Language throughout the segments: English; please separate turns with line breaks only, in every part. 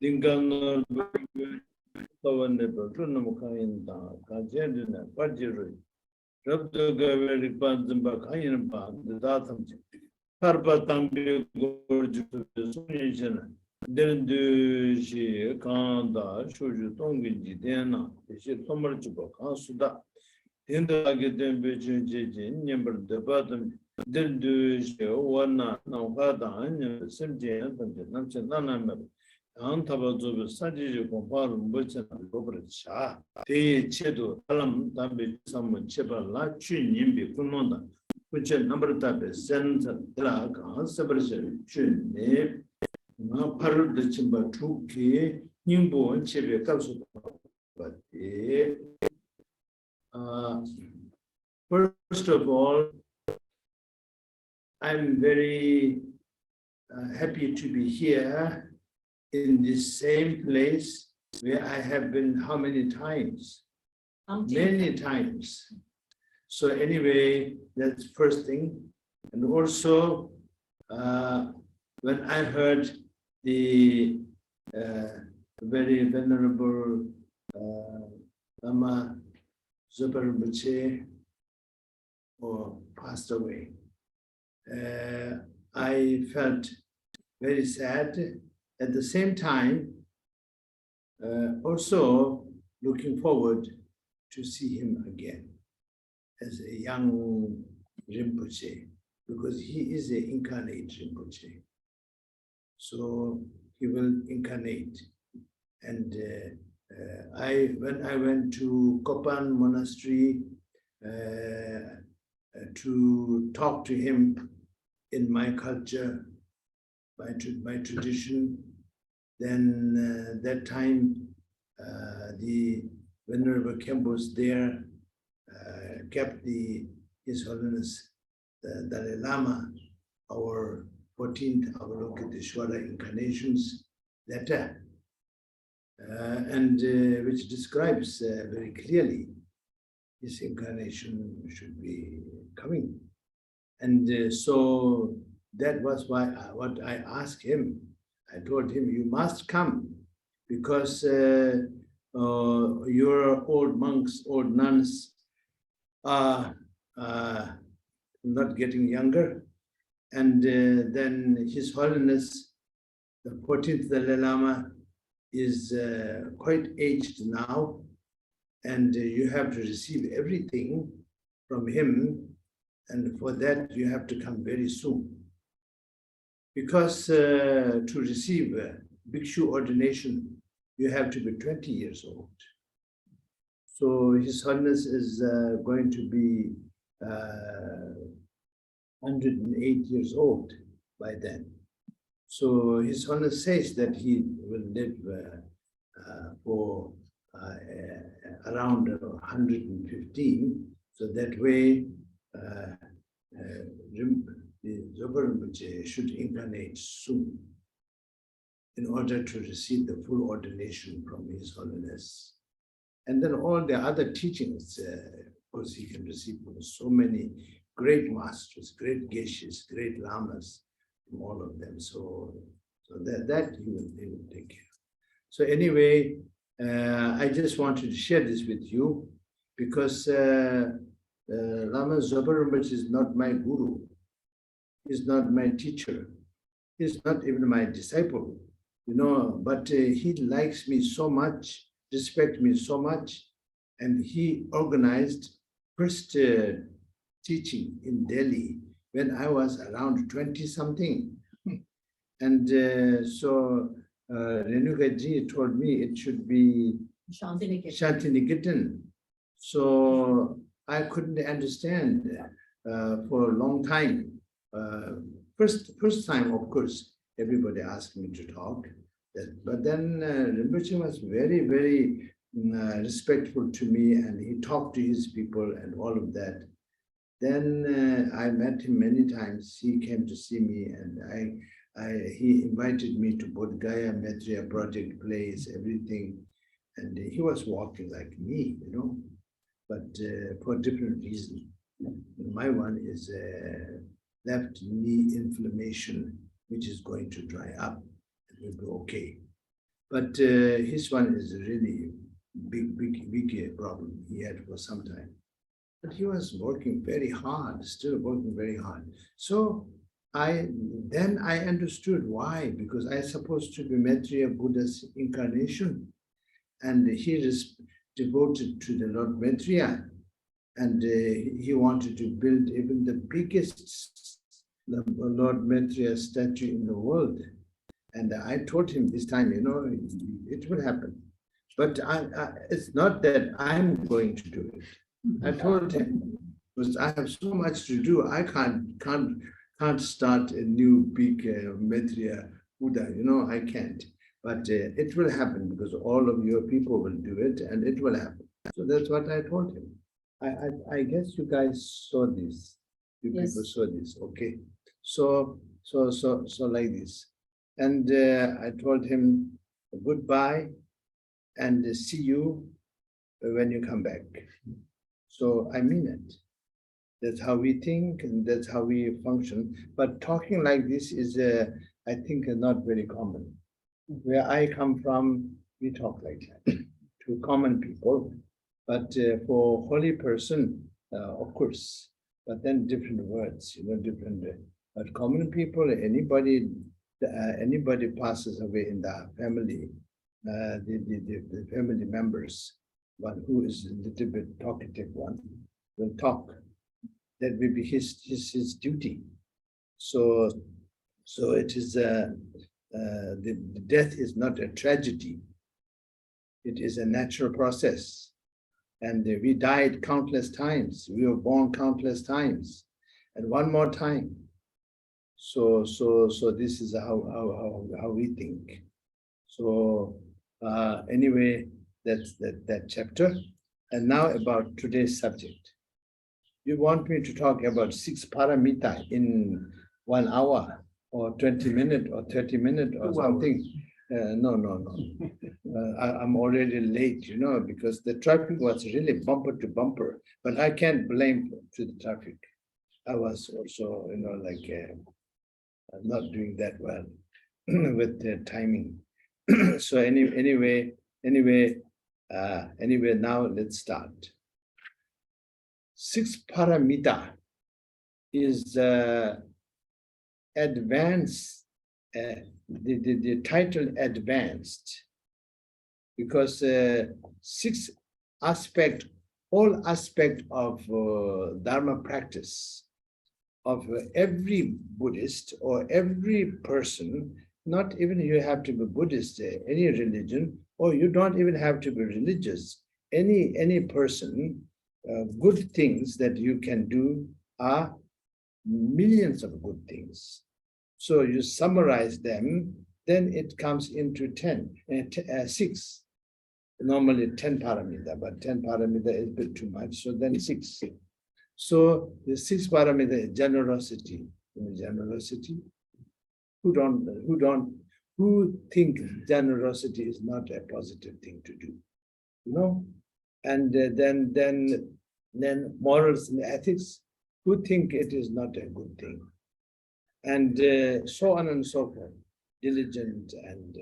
Dingan Tavaneba, Tunamakainda, Kajendina, Pajiri, Rabda Gaveri Panzamba, Kainaba, the Datam, Parbatambi Gorju, Sunishana, Dendu, Kanda, Shuju, Tongi, Dena, she Tomarjuba, Kansuda, Hinda Beijing, number the bottom, Dendu, Wana, Navada, and Simji, and Nana. Antabazo Saji Compar Merchant Gobrcha. They Chedo, Alam, Tabi, someone Chepa, La Chin, Yimbi, Kunonda, which a number of tabs, sends a drag, separation, Chin, Name, Paru the Chimba, Tuki, Nimbo, and Chepe, Kapsu. But first of all, I'm very happy to be here in this same place where I have been how many times? Many times. So anyway, that's first thing. And also, when I heard the very venerable Lama Zopa Rinpoche passed away, I felt very sad. At the same time, also looking forward to see him again as a young Rinpoche, because he is an incarnate Rinpoche. So he will incarnate. And when I went to Kopan Monastery to talk to him in my culture, my tradition, then that time the Venerable Khenpo's there kept His Holiness the Dalai Lama, our 14th Avalokiteshvara incarnations letter, and which describes very clearly his incarnation should be coming. And so that was why what I asked him. I told him, you must come, because your old monks, old nuns are not getting younger. And then His Holiness, the 14th Dalai Lama, is quite aged now, and you have to receive everything from him. And for that, you have to come very soon. Because to receive Bhikshu ordination, you have to be 20 years old. So His Holiness is going to be 108 years old by then. So His Holiness says that he will live for around 115. So that way, the Zopa Rinpoche should incarnate soon in order to receive the full ordination from His Holiness. And then all the other teachings, of course, he can receive from so many great masters, great geshes, great lamas, from all of them. So that he will take care. So anyway, I just wanted to share this with you, because Lama Zopa Rinpoche is not my guru. He's not my teacher. He's not even my disciple, but he likes me so much, respects me so much, and he organized first teaching in Delhi when I was around 20-something. And so Renukaji told me it should be Shantiniketan. So I couldn't understand for a long time. First time, of course, everybody asked me to talk. But then Rinpoche was very, very respectful to me, and he talked to his people and all of that. Then I met him many times. He came to see me, and he invited me to Bodh Gaya Maitreya project place, everything. And he was walking like me, but for different reasons. My one is left knee inflammation, which is going to dry up and will be okay. But his one is really big problem he had for some time. But he was working very hard, still working very hard. So then I understood why, because I supposed to be Maitreya Buddha's incarnation, and he is devoted to the Lord Maitreya, and he wanted to build even the biggest Lord Maitreya statue in the world. And I told him this time, it will happen. But it's not that I'm going to do it. I told him, because I have so much to do, I can't start a new big Maitreya Buddha, I can't. But it will happen because all of your people will do it and it will happen. So that's what I told him. I guess you guys saw this. You
Yes.
people saw this, okay. So like this. And I told him goodbye and see you when you come back. So I mean it. That's how we think and that's how we function. But talking like this is, I think, not very common. Where I come from, we talk like that to common people. But for holy person, of course, but then different words, different. But common people, anybody passes away in the family, the family members, one who is a little bit talkative one, will talk. That will be his duty. So it is the death is not a tragedy. It is a natural process. And we died countless times. We were born countless times, and one more time. So this is how we think. So anyway, that's that chapter. And now about today's subject. You want me to talk about 6 paramita in 1 hour or 20 minutes or 30 minutes or something? No. I'm already late, because the traffic was really bumper to bumper. But I can't blame to the traffic. I was also, not doing that well with the timing. So anyway, now let's start. 6 paramita is advanced. The title advanced because 6 aspect, all aspect of Dharma practice of every Buddhist or every person. Not even you have to be Buddhist, any religion, or you don't even have to be religious. Any person, good things that you can do are millions of good things. So you summarize them, then it comes into 6. Normally 10 paramita, but 10 paramita is a bit too much, so then 6. So the 6 paramita is generosity. Generosity. Who think generosity is not a positive thing to do? And then morals and ethics, who think it is not a good thing. And so on and so forth. Diligent and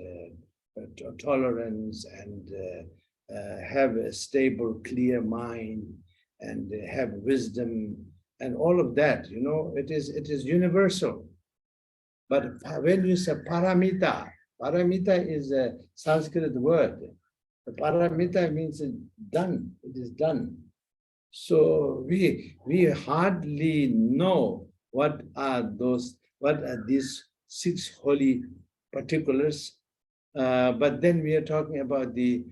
tolerance and have a stable, clear mind and have wisdom and all of that, it is universal. But when you say paramita is a Sanskrit word. The paramita means done, it is done. So we hardly know what are these 6 holy particulars, but then we are talking about the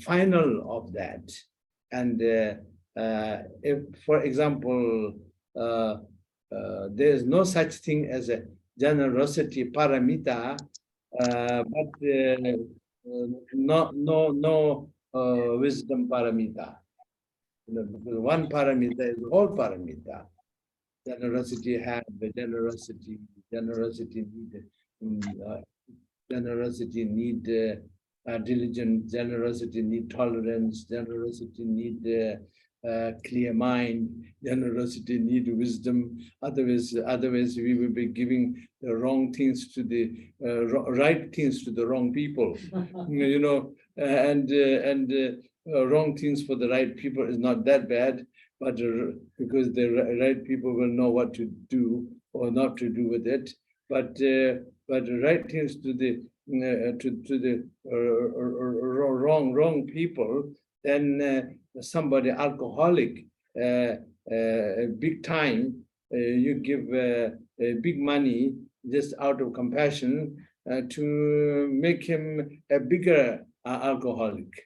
final of that. And if, for example, there is no such thing as a generosity paramita, but no wisdom paramita. Because one paramita is all paramita. Generosity have the generosity need diligence, generosity need tolerance, generosity need clear mind, generosity, need wisdom. Otherwise, we will be giving the wrong things to the right things to the wrong people. You know, and wrong things for the right people is not that bad, but because the right people will know what to do or not to do with it. But right things to the wrong people, then somebody alcoholic, big time, you give big money just out of compassion to make him a bigger alcoholic,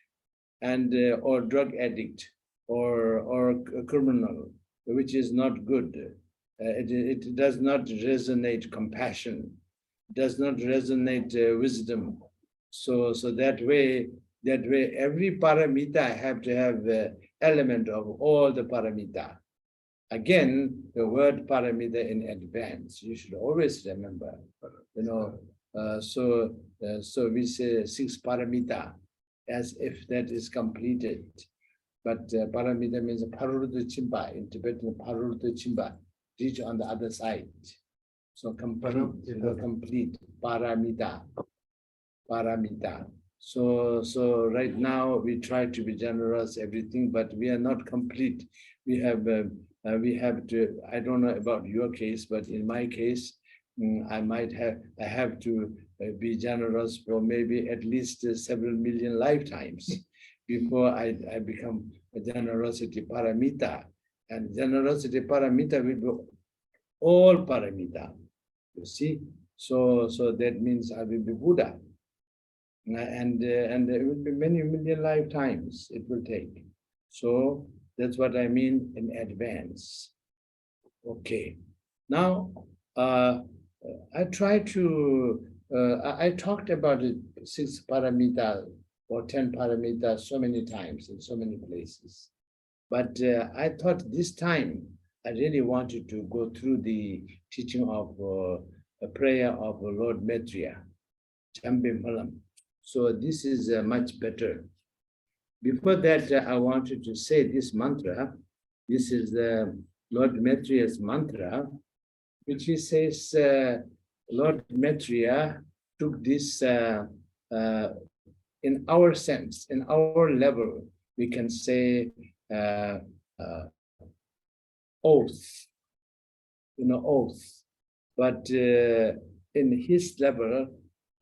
and or drug addict, or a criminal, which is not good. It does not resonate compassion, does not resonate wisdom. So that way every paramita have to have element of all the paramita. Again, the word paramita in advance, you should always remember. You know, so we say 6 paramita as if that is completed. But paramita means parurudha chimba, in Tibetan parurudha chimba, reach on the other side. So complete paramita. So right now we try to be generous, everything, but we are not complete. We have to. I don't know about your case, but in my case, I have to be generous for maybe at least several million lifetimes before I become a generosity paramita. And generosity paramita will be all paramita. You see, so that means I will be Buddha, and it will be many million lifetimes it will take. So that's what I mean in advance. Okay, now I try to. I talked about it 6 paramita or 10 paramita so many times in so many places, but I thought this time I really wanted to go through the teaching of a prayer of Lord Maitreya, Chambe Malam. So this is much better. Before that, I wanted to say this mantra. This is Lord Maitreya's mantra, which he says, Lord Maitreya took this in our sense, in our level, we can say oath, oath. But in his level,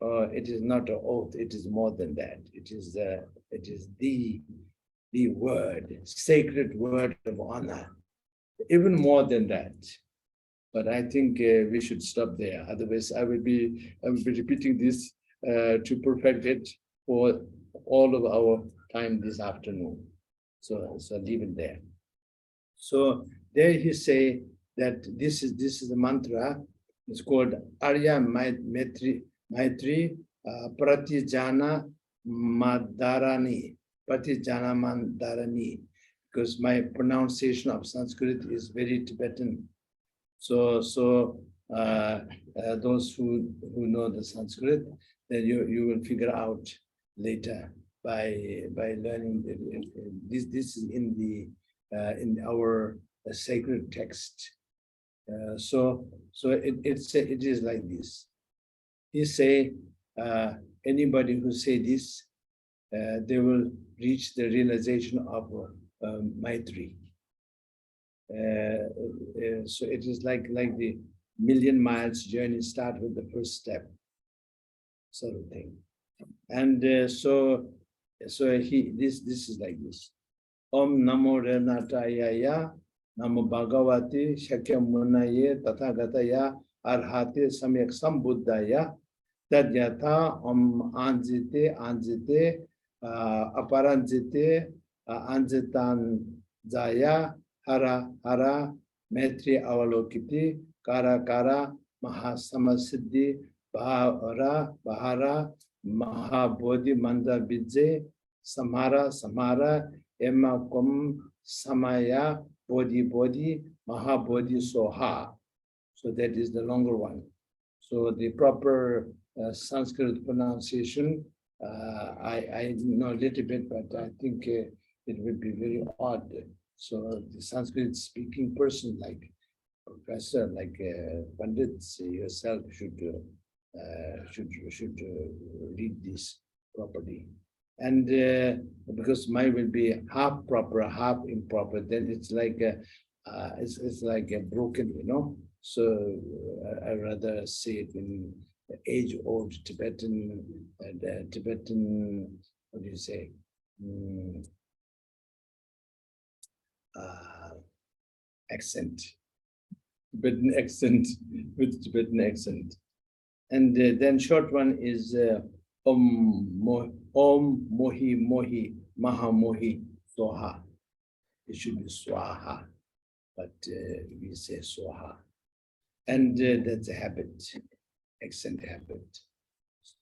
it is not an oath, it is more than that. It is the word, sacred word of honor, even more than that. But I think we should stop there. Otherwise, I will be repeating this to perfect it for all of our time this afternoon. So leave it there. So there he say that this is the mantra. It's called Arya Maitri Pratijana Madharani. Pratijana Madharani. Because my pronunciation of Sanskrit is very Tibetan. So those who know the Sanskrit, then you will figure out later by learning this is in our sacred text. So it is like this. He say anybody who say this, they will reach the realization of Maitri. So it is like the million miles journey start with the first step, sort of thing. And so this is like this. Om Namo Renataya Namo Bhagavati Shakyamunaye Tathagataya Arhate Samyak Sambuddhaya Tadyatha Om Anjite Aparanjite Anjitan Jaya Hara Hara Maitri Avalokiti Kara Mahasamasiddhi Bahara Mahabodhi Manda Bidje Samara Emma Kum Samaya Bodhi Mahabodhi Soha. So that is the longer one. So the proper Sanskrit pronunciation, I know a little bit, but I think it would be very odd. So the Sanskrit speaking person like professor, like Pandits yourself should read this properly. And because mine will be half proper, half improper, then it's like it's like a broken, you know. So I rather say it in age-old Tibetan, Tibetan, what do you say? Accent, Tibetan accent with Tibetan accent. And then short one is Om Mohi Mohi Maha Mohi Soha. It should be Swaha, but we say Soha. And that's a habit, accent habit.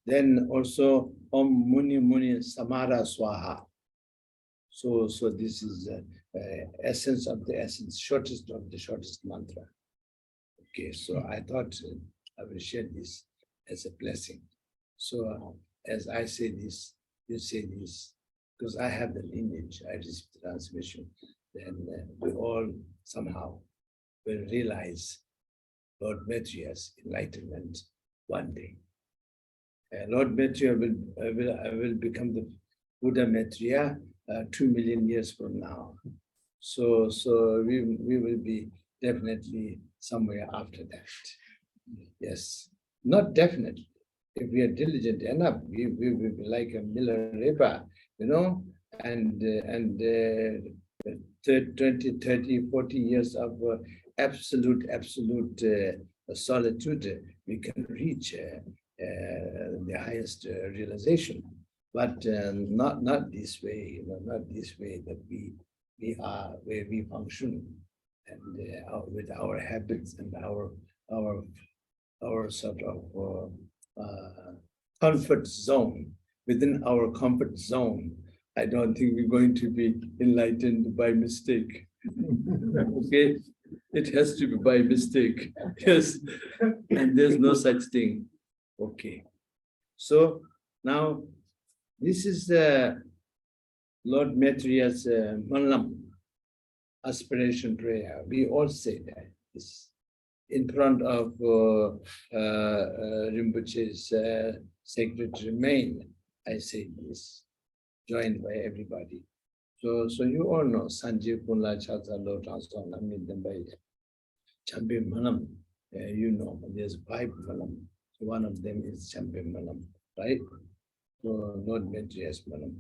Then also Om Muni Muni Samara Swaha. So this is essence of the essence, shortest of the shortest mantra. Okay, so I thought I will share this as a blessing. So as I say this, you say this, because I have the lineage, I received the transmission, then we all somehow will realize Lord Maitriya's enlightenment one day. Lord Maitreya will become the Buddha Maitreya 2 million years from now. So we will be definitely somewhere after that. Yes, not definitely. If we are diligent enough, we will be like a Milarepa, you know, and 20, 30, 40 years of absolute solitude, we can reach the highest realization. But not this way, you know, not this way that we are where we function, and with our habits and our sort of comfort zone. Within our comfort zone, I don't think we're going to be enlightened by mistake. Okay, it has to be by mistake. Yes, and there's no such thing. Okay, so now this is the Lord Maitreya's Manlam aspiration prayer. We all say that. It's in front of Rinpoche's sacred remain. I say this, joined by everybody. So you all know Sanjay Kunla Chazalo Transcendent Namidambai Champi Manam. You know, there's 5 Manam. So one of them is Champi Manam, right? So Lord Maitreya's Manam.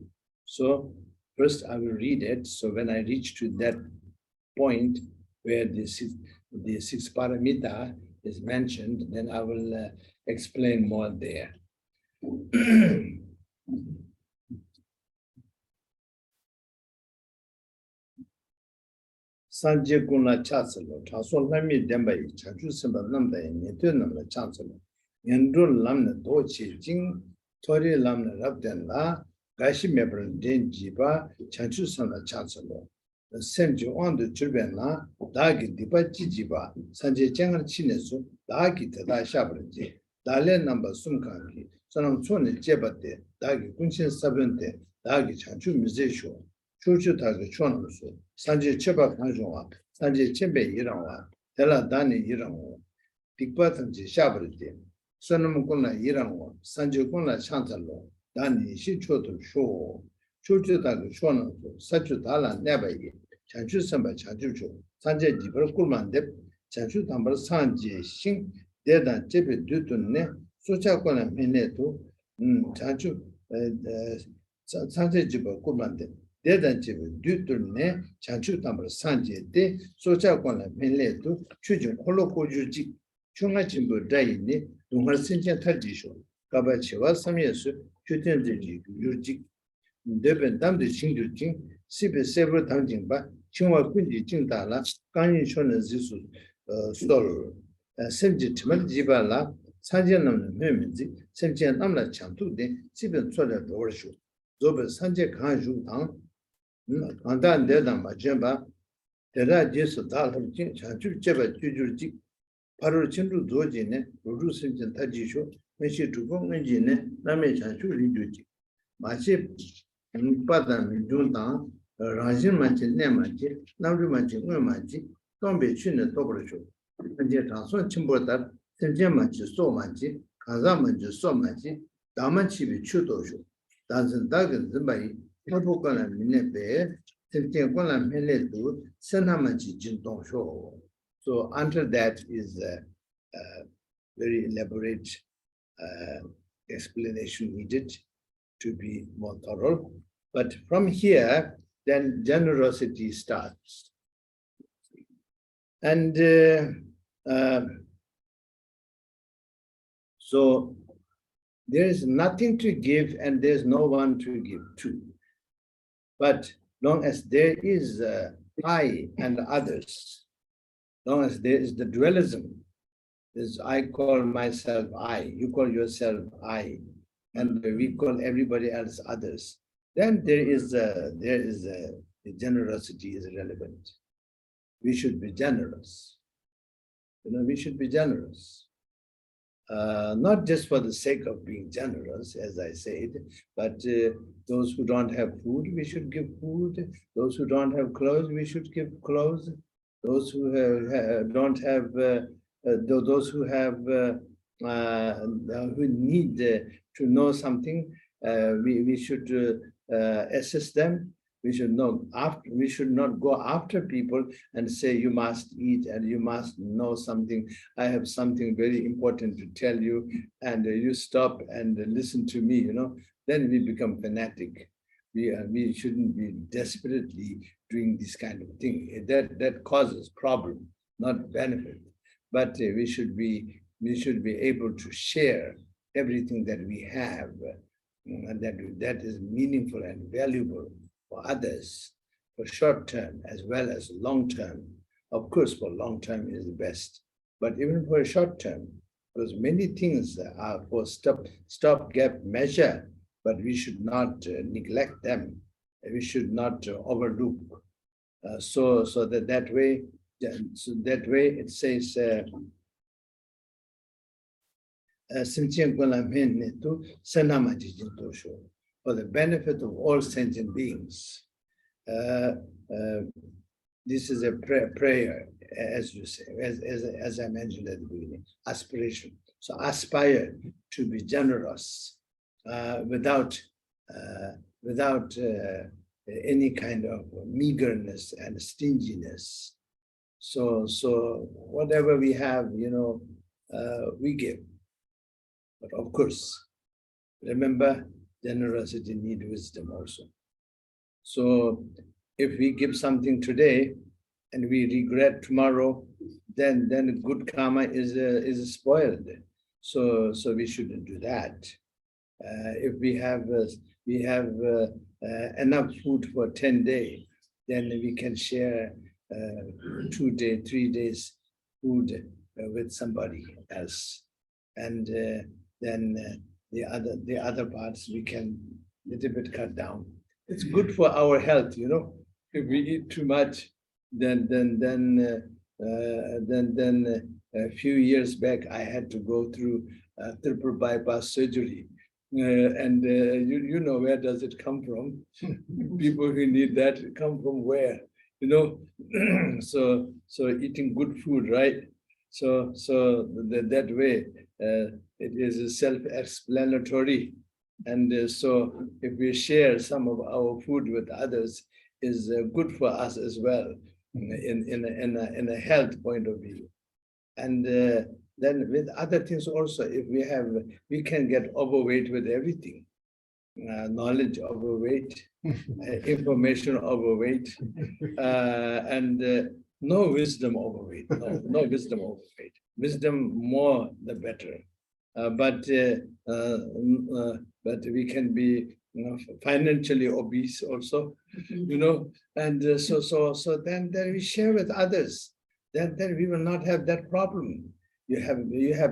So first I will read it. So when I reach to that point where the sixth paramita is mentioned, then I will explain more there. Sanje Guna Chasalo, Taso Lami Dembai, Chachu Simba Namda, Yetunam Chancellor, Yandun Lamna Dochi, Jing, Tori Lamna Rabden La, Gashi Mebran Den Jiba, Chachu Sana Chancellor. The Senju on the Chubena, Dagi Diba Jiba, Sanje Jangan Chinesu, Dagi Tada Shabraji, Dale number Sumkanki, Sonam Suni Jebate, Dagi Kunchin Sabente, Dagi Chanchu Museo, Chuchu Tagi Chonusu, Sanje Cheba Kanjua, Sanje Chebe Iranwa, Tela Dani Iranwa, Pikpatanji Shabraji, Sonam Kuna Iranwa, Sanje Kuna Chantalo, Dani Shichoto Show. Chuchu Tagi Chonusu, Sachu Tala Nebai, Chanchu Samba Chanchu, Sanje Jibar Kulmandep, Chanchu Tambar Sanje Sing, Dedan Chepe Dutune, Socha Kona Minetu, Chanchu Sanje Jibar Kulmandep, Dedan Chepe Dutune, Chanchu Tambar Sanje De, Socha Kona Minetu, Chujun Holoko Juji, Chunga Chimbo Daini, Dungar Sinja Tajisho, Kabachewa Samyesu, Chutin Juji. Deben dam de chingju jing, sibe several tangjing ba, chingwa kunji jing da la, ganyin shona zisu stol, semji timal jiba la, sanje namna memenzi, semji namla chantu de, sibe tsola dorshu, zobe sanje kanju tang, kandan dedan ba jemba, deda jesu dalham jing, chanchu jeba jujur jing, paru chindu doji ne, rudu semji tajisho, meshi dukong ne, name chanchu rinju jing, machi Padam Junta, Rajin Manchi, Nemachi, Namri Manchi, Umachi, don't be chin and Tobrashu. And yet, also Chimbotar, Tenjamachi, so manchi, Kazamanchi, so manchi, Damachi, Chutoshu. Doesn't Dagan Zimbai, Tabukan and Minepe, Tenjakuan Meletu, Senamachi, Jinton Show. So, under that is a very elaborate explanation needed to be more thorough. But from here, then generosity starts. And so there is nothing to give and there's no one to give to. But long as there is I and others, long as there is the dualism, is I call myself I, you call yourself I, and we call everybody else others, then there is generosity is relevant. We should be generous. We should be generous. Not just for the sake of being generous, as I said, but those who don't have food, we should give food. Those who don't have clothes, we should give clothes. Those who don't have, those who have, who need to know something, we should assist them. We should not go after people and say, you must eat and you must know something. I have something very important to tell you, and you stop and listen to me, then we become fanatic. We shouldn't be desperately doing this kind of thing. That causes problem, not benefit. But we should be able to share everything that we have, and that is meaningful and valuable for others, for short term as well as long term. Of course, for long term is the best, but even for a short term, because many things are for stopgap measure, but we should not neglect them. We should not overlook. So that way it says. For the benefit of all sentient beings. This is a prayer, as you say, as I mentioned at the beginning, aspiration. So aspire to be generous without any kind of meagerness and stinginess. So whatever we have, we give. But of course, remember, generosity needs wisdom also. So if we give something today and we regret tomorrow, then good karma is spoiled. So we shouldn't do that. If we have enough food for 10 days, then we can share 2 days, 3 days food with somebody else, and then the other parts we can little bit cut down. It's good for our health, If we eat too much, then a few years back I had to go through triple bypass surgery, and where does it come from? People who need that come from where, So eating good food, right? So that way. It is self-explanatory, and so if we share some of our food with others, is good for us as well, in a health point of view. And then with other things also, if we can get overweight with everything, knowledge overweight, information overweight, and no wisdom overweight. No wisdom overweight. Wisdom more the better. But we can be financially obese also, and so then we share with others. Then we will not have that problem. You have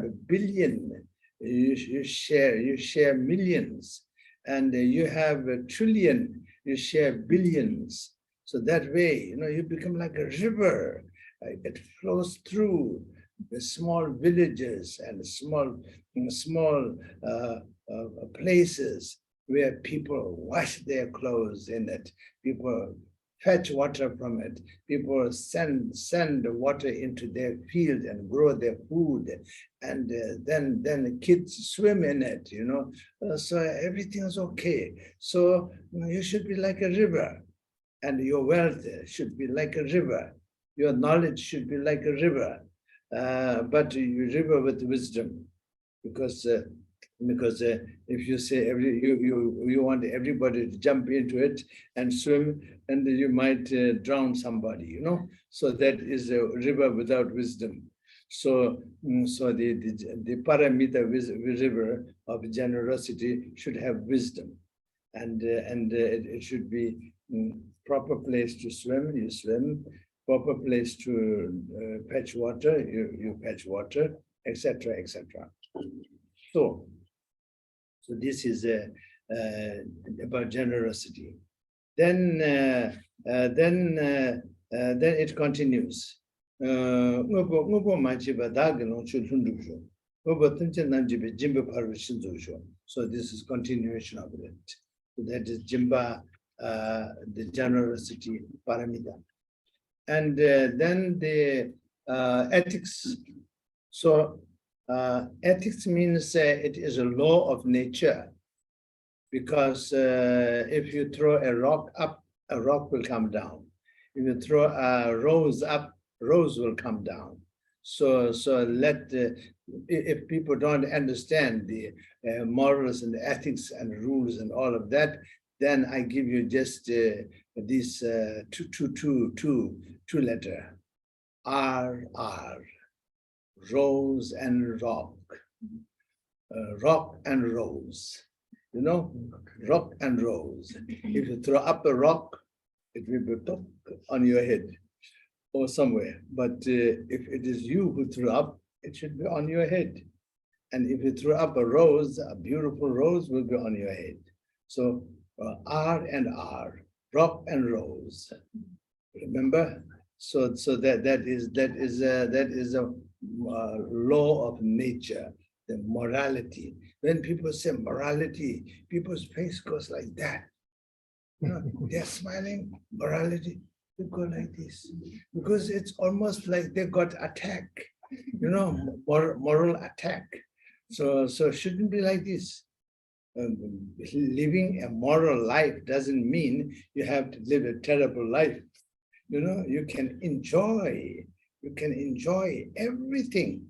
a billion, you share millions, and you have a trillion, you share billions. So that way, you become like a river. It flows through the small villages and small places where people wash their clothes in it. People fetch water from it. People send the water into their field and grow their food, and then the kids swim in it, so everything is okay. So you should be like a river, and your wealth should be like a river. Your knowledge should be like a river, but you river with wisdom, because if you say you want everybody to jump into it and swim, and you might drown somebody, So that is a river without wisdom. So the paramita river of generosity should have wisdom, and it should be proper place to swim, you swim. Proper place to fetch water, you fetch water, etc., etc. So this is about generosity. Then it continues. So this is continuation of it. So that is Jimba, the generosity paramita. And then the ethics. So ethics means it is a law of nature, because if you throw a rock up, a rock will come down. If you throw a rose up, rose will come down. So if people don't understand the morals and the ethics and rules and all of that, then I give you just this two letter, R, rose and rock, rock and rose, rock and rose. If you throw up a rock, it will be on your head or somewhere. But if it is you who threw up, it should be on your head. And if you throw up a rose, a beautiful rose will be on your head. So R and R, rock and rose. Remember? So that is a law of nature, the morality. When people say morality, people's face goes like that. They're smiling, morality, they go like this. Because it's almost like they got attack, moral attack. So shouldn't be like this. Living a moral life doesn't mean you have to live a terrible life. You can enjoy everything,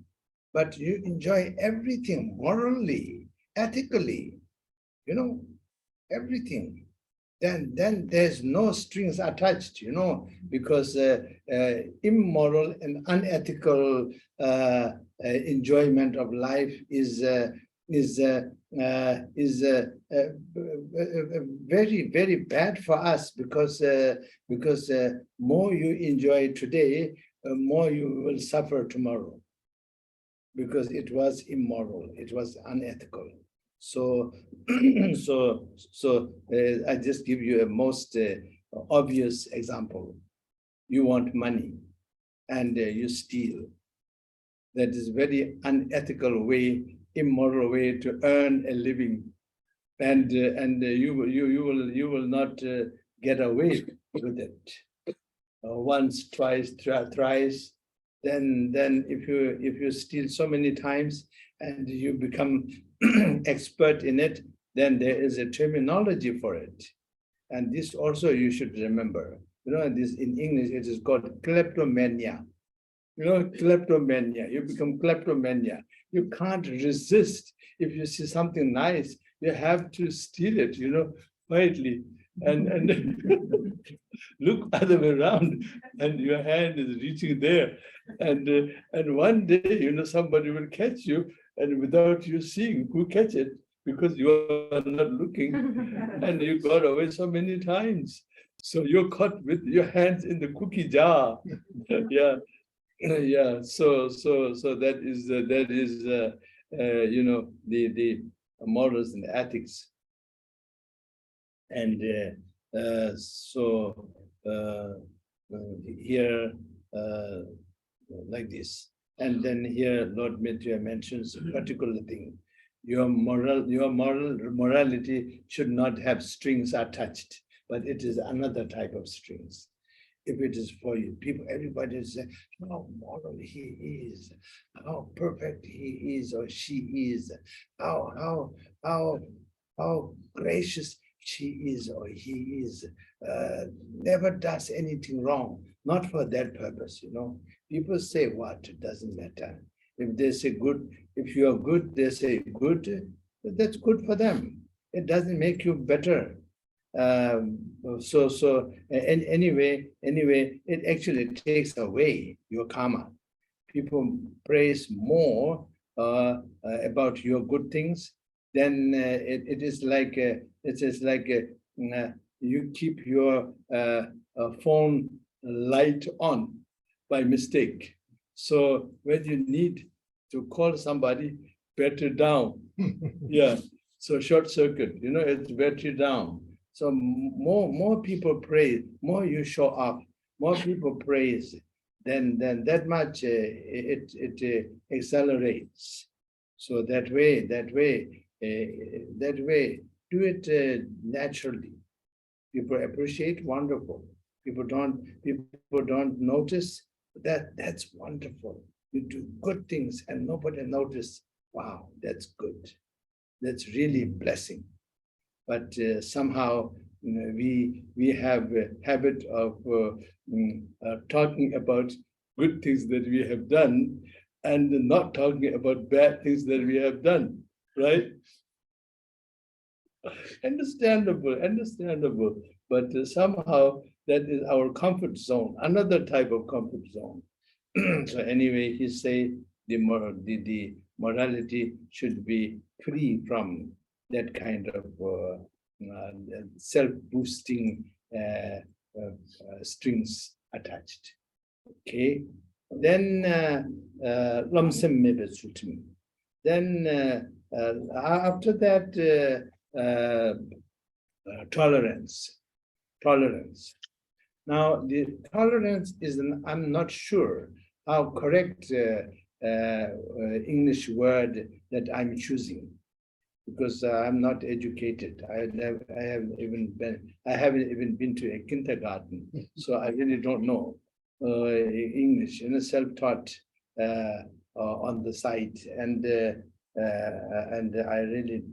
but you enjoy everything morally, ethically, everything. Then there's no strings attached, because immoral and unethical enjoyment of life is very, very bad for us, because more you enjoy today, more you will suffer tomorrow, because it was immoral, it was unethical. So I just give you a most obvious example. You want money and you steal. That is very unethical way, immoral way to earn a living, and you will not get away with it. Once, twice, thrice. Then if you steal so many times and you become expert in it, then there is a terminology for it, and this also you should remember. This in English it is called kleptomania. Kleptomania. You become kleptomania. You can't resist. If you see something nice, you have to steal it, quietly, and look other way around, and your hand is reaching there, and one day, somebody will catch you, and without you seeing who catch it, because you are not looking, and you got away so many times. So you're caught with your hands in the cookie jar. Yeah. So that is the morals and ethics, and here like this, and then here Lord Mitra mentions a particular thing. Your morality should not have strings attached. but it is another type of strings. If it is for you, people, everybody says how moral he is, how perfect he is or she is, how gracious she is or he is, never does anything wrong. Not for that purpose, you know. People say what, it doesn't matter. If they say good, if you are good, they say good, that's good for them. It doesn't make you better. Anyway, it actually takes away your karma. People praise more about your good things, then it is like you keep your phone light on by mistake. So when you need to call somebody, battery down. Yeah. So short circuit, you know, it's battery down. So more people praise, more you show up, more people praise, then that much it accelerates. So that way, do it naturally. People appreciate, wonderful. People don't notice, that's wonderful. You do good things and nobody notices. Wow, that's good. That's really a blessing. But somehow, you know, we have a habit of talking about good things that we have done and not talking about bad things that we have done, right? Understandable. But somehow that is our comfort zone, another type of comfort zone. So anyway, he say the morality should be free from that kind of self-boosting strings attached. Okay, then then after that tolerance. Now the tolerance is I'm not sure how correct English word that I'm choosing, because I'm not educated. I haven't even been to a kindergarten, so I really don't know English. You know, self-taught on the side, and I really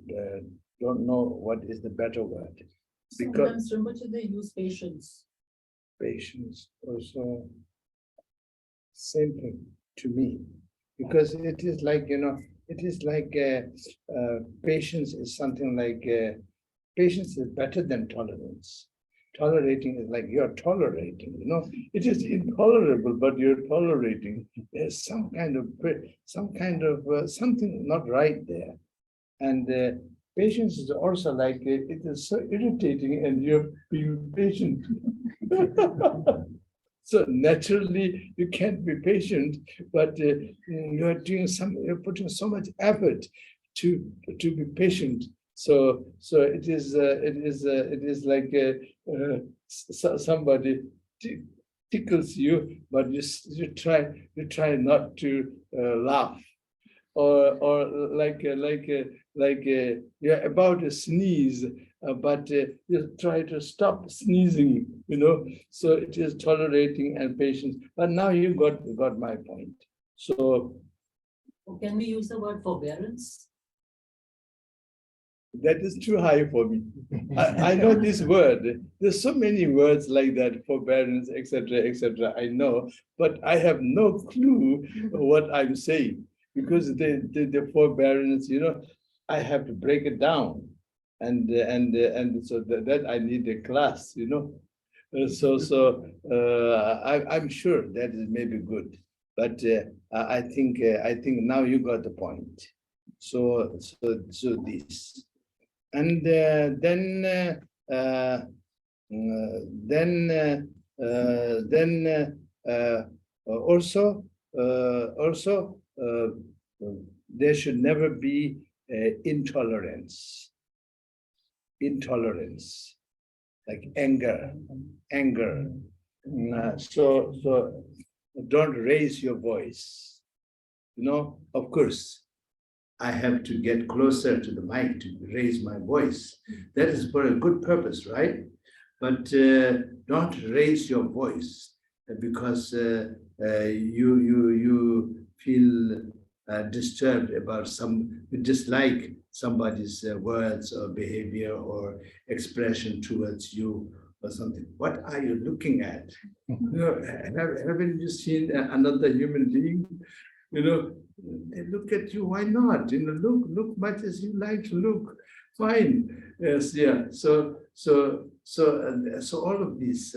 don't know what is the better word.
Because sometimes Rinpoche, they use patience.
Patience also same thing to me, because it is like, you know, it is like patience is something like patience is better than tolerance. Tolerating is like you're tolerating, you know, it is intolerable, but you're tolerating. There's some kind of something not right there. And patience is also like it is so irritating, and you're being patient. So naturally, you can't be patient, but you're putting so much effort to be patient. So it is like somebody tickles you, but you try not to laugh, or like you're about to sneeze, but you try to stop sneezing, you know. So it is tolerating and patience. But now you got my point. So
can we use the word forbearance?
that is too high for me. I know this word. There's so many words like that, forbearance, etc. I know, but I have no clue what I'm saying, because the forbearance, you know, I have to break it down, and so that I need a class, you know. I'm sure that is maybe good, but I think now you got the point. So this, and then also there should never be intolerance, like anger. So don't raise your voice. You know, of course, I have to get closer to the mic to raise my voice. That is for a good purpose, right? but don't raise your voice because you feel disturbed about you dislike somebody's words or behavior or expression towards you or something. What are you looking at? Haven't you seen another human being? They look at you. Why not? Look much as you like to look. Fine. Yes, yeah. So all of these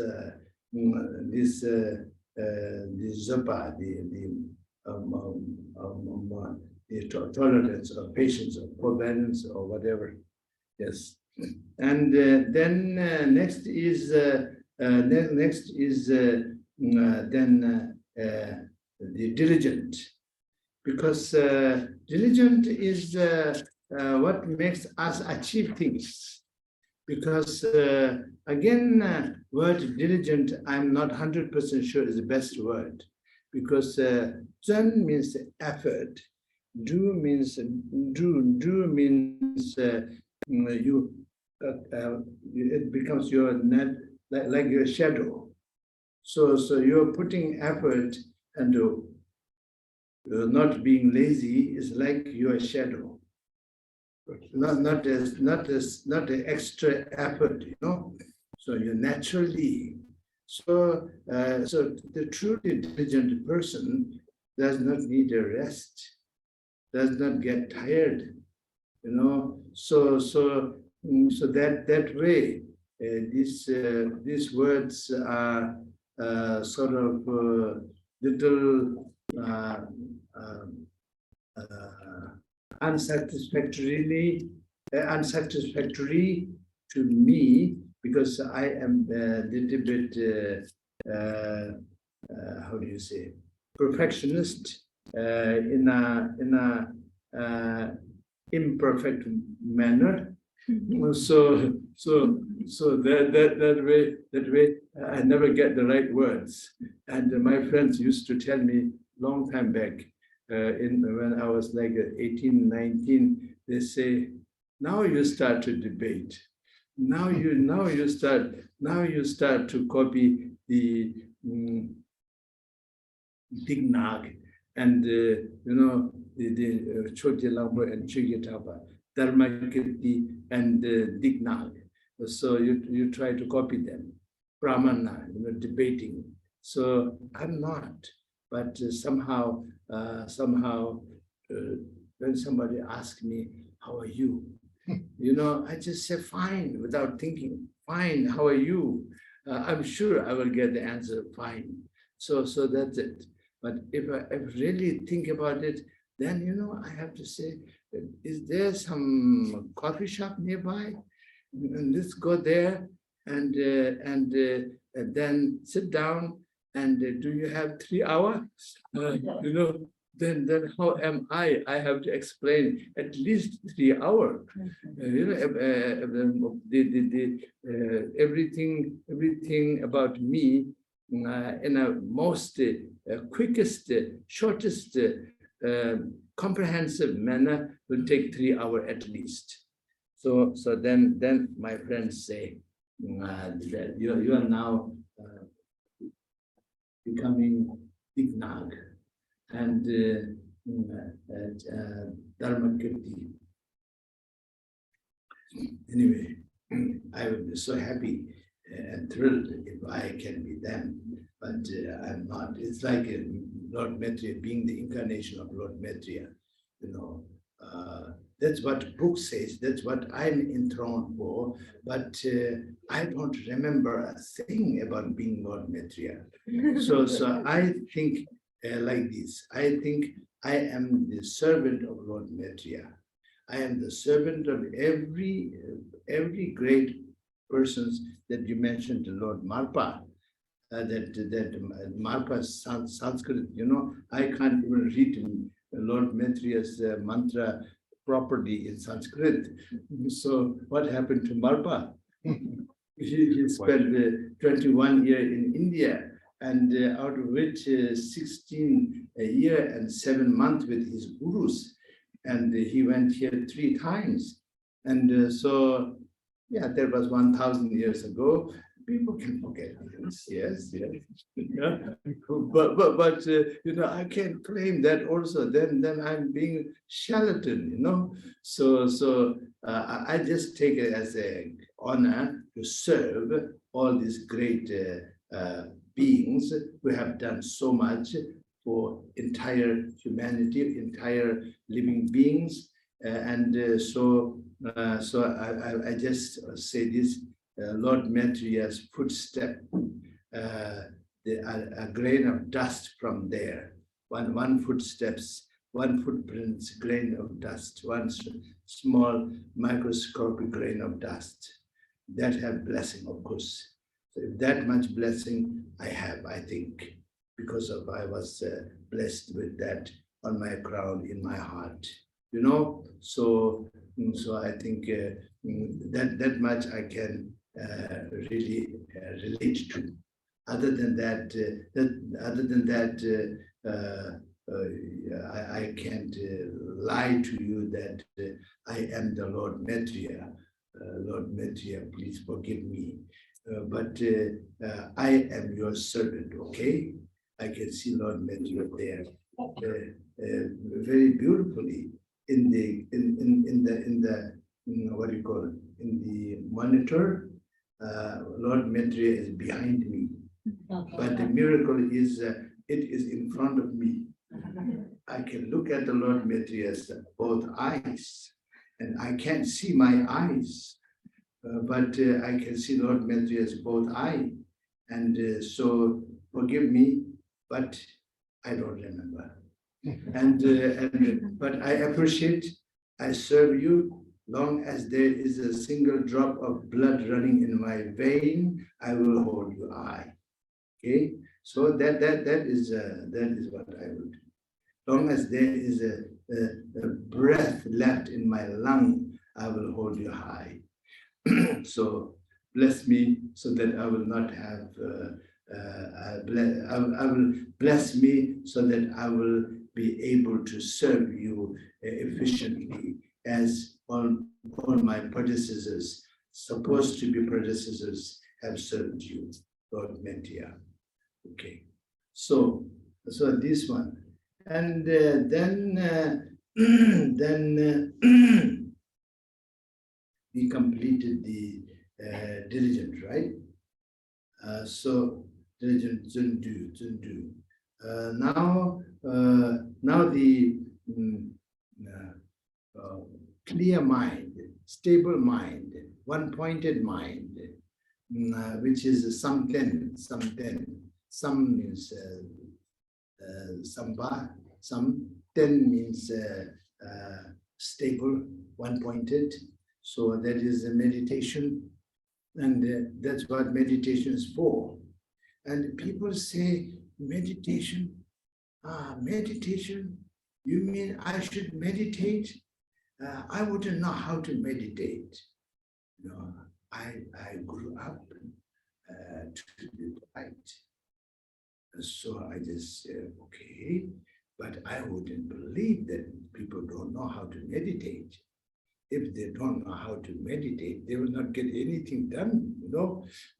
zapa, the tolerance or patience or forbearance or whatever. Yes. And then next is the diligent, because diligent is what makes us achieve things. Because again, word diligent, I'm not 100% sure is the best word, because zhen means effort, do means you. It becomes your net, like your shadow. So you're putting effort, and not being lazy is like your shadow. Not the extra effort, So you're naturally. So the truly diligent person does not need a rest, does not get tired, So that way, these words are sort of little unsatisfactory to me, because I am a little bit how do you say, perfectionist in a imperfect manner. So that way I never get the right words. And my friends used to tell me long time back, when I was like 18, 19, they say, now you start to debate. Now you start to copy the Dignag and the Chote Lambo and Chigitapa, Dharmakirti and Dignag. So you try to copy them. Brahmana, debating. So I'm not, but somehow when somebody asks me, how are you? I just say fine without thinking. Fine, how are you? I'm sure I will get the answer fine. So that's it. But if I really think about it, then I have to say, is there some coffee shop nearby? And let's go there and then sit down. And do you have 3 hours? Then how am I? I have to explain at least 3 hours. Everything about me in a most quickest, shortest, comprehensive manner will take 3 hours at least. So then my friends say that you are now becoming Dignag and Dharmakirti. Anyway, I would be so happy and thrilled if I can be them, but I'm not. It's like Lord Maitreya being the incarnation of Lord Maitreya, that's what book says, that's what I'm enthroned for, but I don't remember a thing about being Lord Maitreya. So I think like this. I think I am the servant of Lord Maitreya. I am the servant of every great persons that you mentioned, Lord Marpa. That Marpa's Sanskrit, I can't even read Lord Maitreya's mantra properly in Sanskrit. So what happened to Marpa? He spent 21 years in India, and out of which 16 years and 7 months with his gurus. And he went here 3 times. And so, yeah, that was 1,000 years ago. People can forget things, yes. Yeah. But you know, I can't claim that also. Then I'm being charlatan, So I just take it as an honor to serve all these great beings who have done so much for entire humanity, entire living beings, so I just say this. Lord Maitreya's footstep, a grain of dust from there, one footprint's grain of dust, one small microscopic grain of dust, that have blessing, of course. So if that much blessing I have, I think, because of I was blessed with that on my crown, in my heart, So I think that much I can really relate to. Other than that, I can't lie to you that I am the Lord Maitreya. Lord Maitreya, please forgive me. But I am your servant, okay? I can see Lord Maitreya there very beautifully in the what do you call it? In the monitor. Lord Maitreya is behind me, but the miracle is it is in front of me. I can look at the Lord Maitreya's both eyes, and I can't see my eyes, but I can see Lord Maitreya's both eye, and so forgive me, but I don't remember. But I appreciate. I serve you. Long as there is a single drop of blood running in my vein, I will hold you high. Okay, so that is what I will do. Long as there is a breath left in my lung, I will hold you high. So bless me so that I will not have. I will bless me so that I will be able to serve you efficiently, as all my predecessors, supposed to be predecessors, have served you, Lord Maitreya. Okay, so this one, and then we completed the diligent, right? So diligent, zundu. Now the clear mind, stable mind, one-pointed mind, which is samten. Sam means samba, ten means stable, one-pointed. So that is a meditation, and that's what meditation is for. And people say, meditation, meditation, you mean I should meditate? I wouldn't know how to meditate. I grew up to the right. So I just said, okay, but I wouldn't believe that people don't know how to meditate. If they don't know how to meditate, they will not get anything done,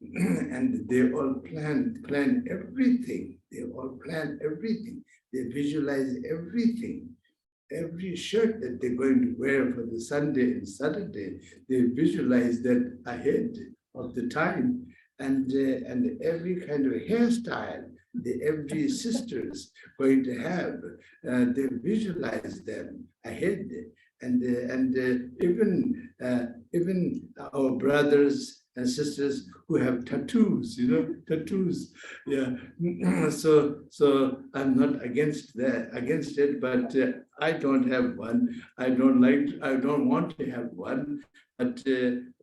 And they all plan everything. They all plan everything. They visualize everything. Every shirt that they're going to wear for the Sunday and Saturday, they visualize that ahead of the time, and every kind of hairstyle every sister's going to have, they visualize them ahead, and even our brothers and sisters who have tattoos, tattoos. Yeah. So I'm not against it, but I don't have one. I don't want to have one. But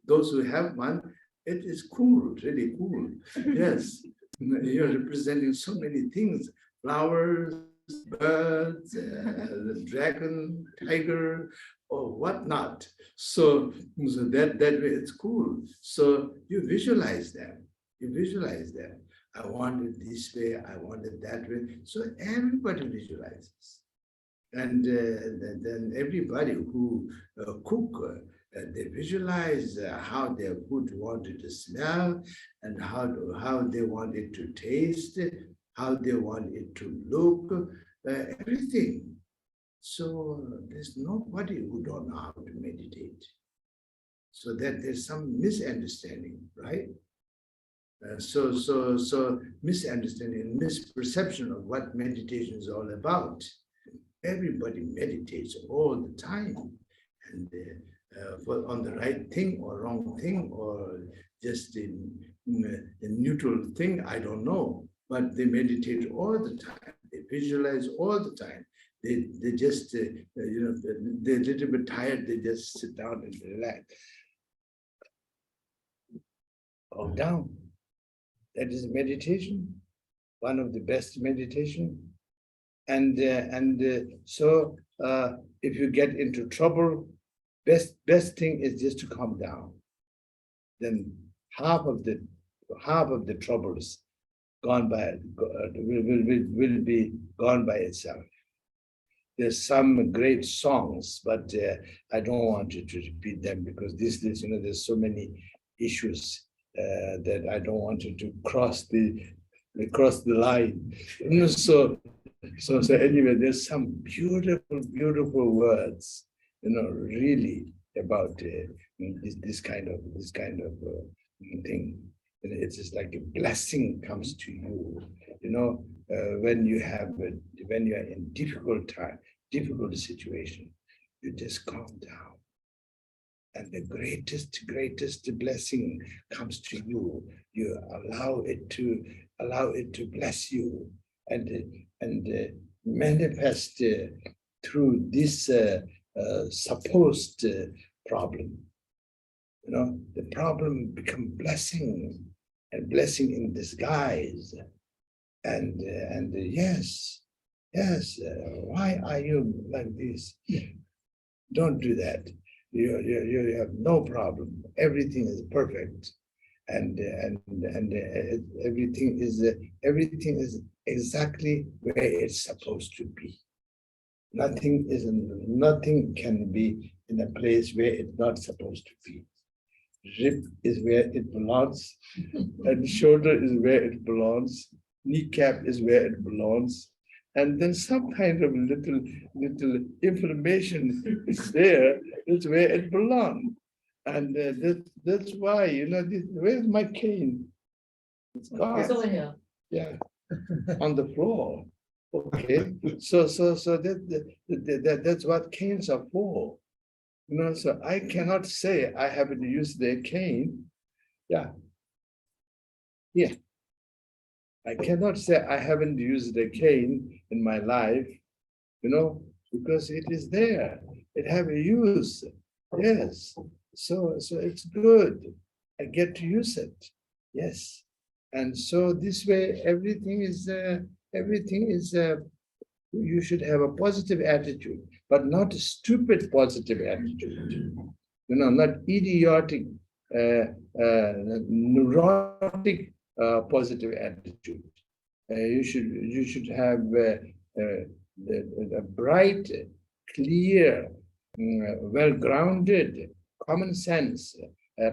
those who have one, it is cool, really cool. Yes, you're representing so many things: flowers, birds, dragon, tiger, or whatnot. So that way it's cool. So you visualize them. I want it this way, I want it that way. So everybody visualizes. And then everybody who cook They visualize how their food wanted to smell and how they want it to taste, how they want it to look, everything. So there's nobody who don't know how to meditate. So that there's some misunderstanding, right? So misunderstanding, misperception of what meditation is all about. Everybody meditates all the time, and on the right thing or wrong thing or just a neutral thing, I don't know. But they meditate all the time. They visualize all the time. They just, they're a little bit tired. They just sit down and relax. Calm down. That is meditation, one of the best meditation. And so if you get into trouble, best thing is just to calm down. Then half of the troubles gone by will be gone by itself. There's some great songs, but I don't want you to repeat them because there's so many issues that I don't want you to cross the line. So anyway, there's some beautiful words, really about this kind of thing. It's just like a blessing comes to you, when you are in difficult situation, you just calm down. And the greatest blessing comes to you. You allow it to bless you and manifest through this supposed problem. The problem become blessing, and blessing in disguise. And yes, why are you like this? Don't do that. You have no problem. Everything is perfect, and everything is exactly where it's supposed to be. Nothing can be in a place where it's not supposed to be. Rib is where it belongs, and shoulder is where it belongs. Kneecap is where it belongs. And then some kind of little inflammation is there, it's where it belongs. And that's why, where's my cane? It's gone.
It's over here.
Yeah, on the floor. Okay, so that's what canes are for. So I cannot say I haven't used their cane. Yeah. I cannot say I haven't used a cane in my life, because it is there. It have a use. Yes. So it's good. I get to use it. Yes. And so this way, everything is, you should have a positive attitude, but not a stupid positive attitude. Not idiotic, neurotic positive attitude. You should have a bright, clear, well-grounded, common sense,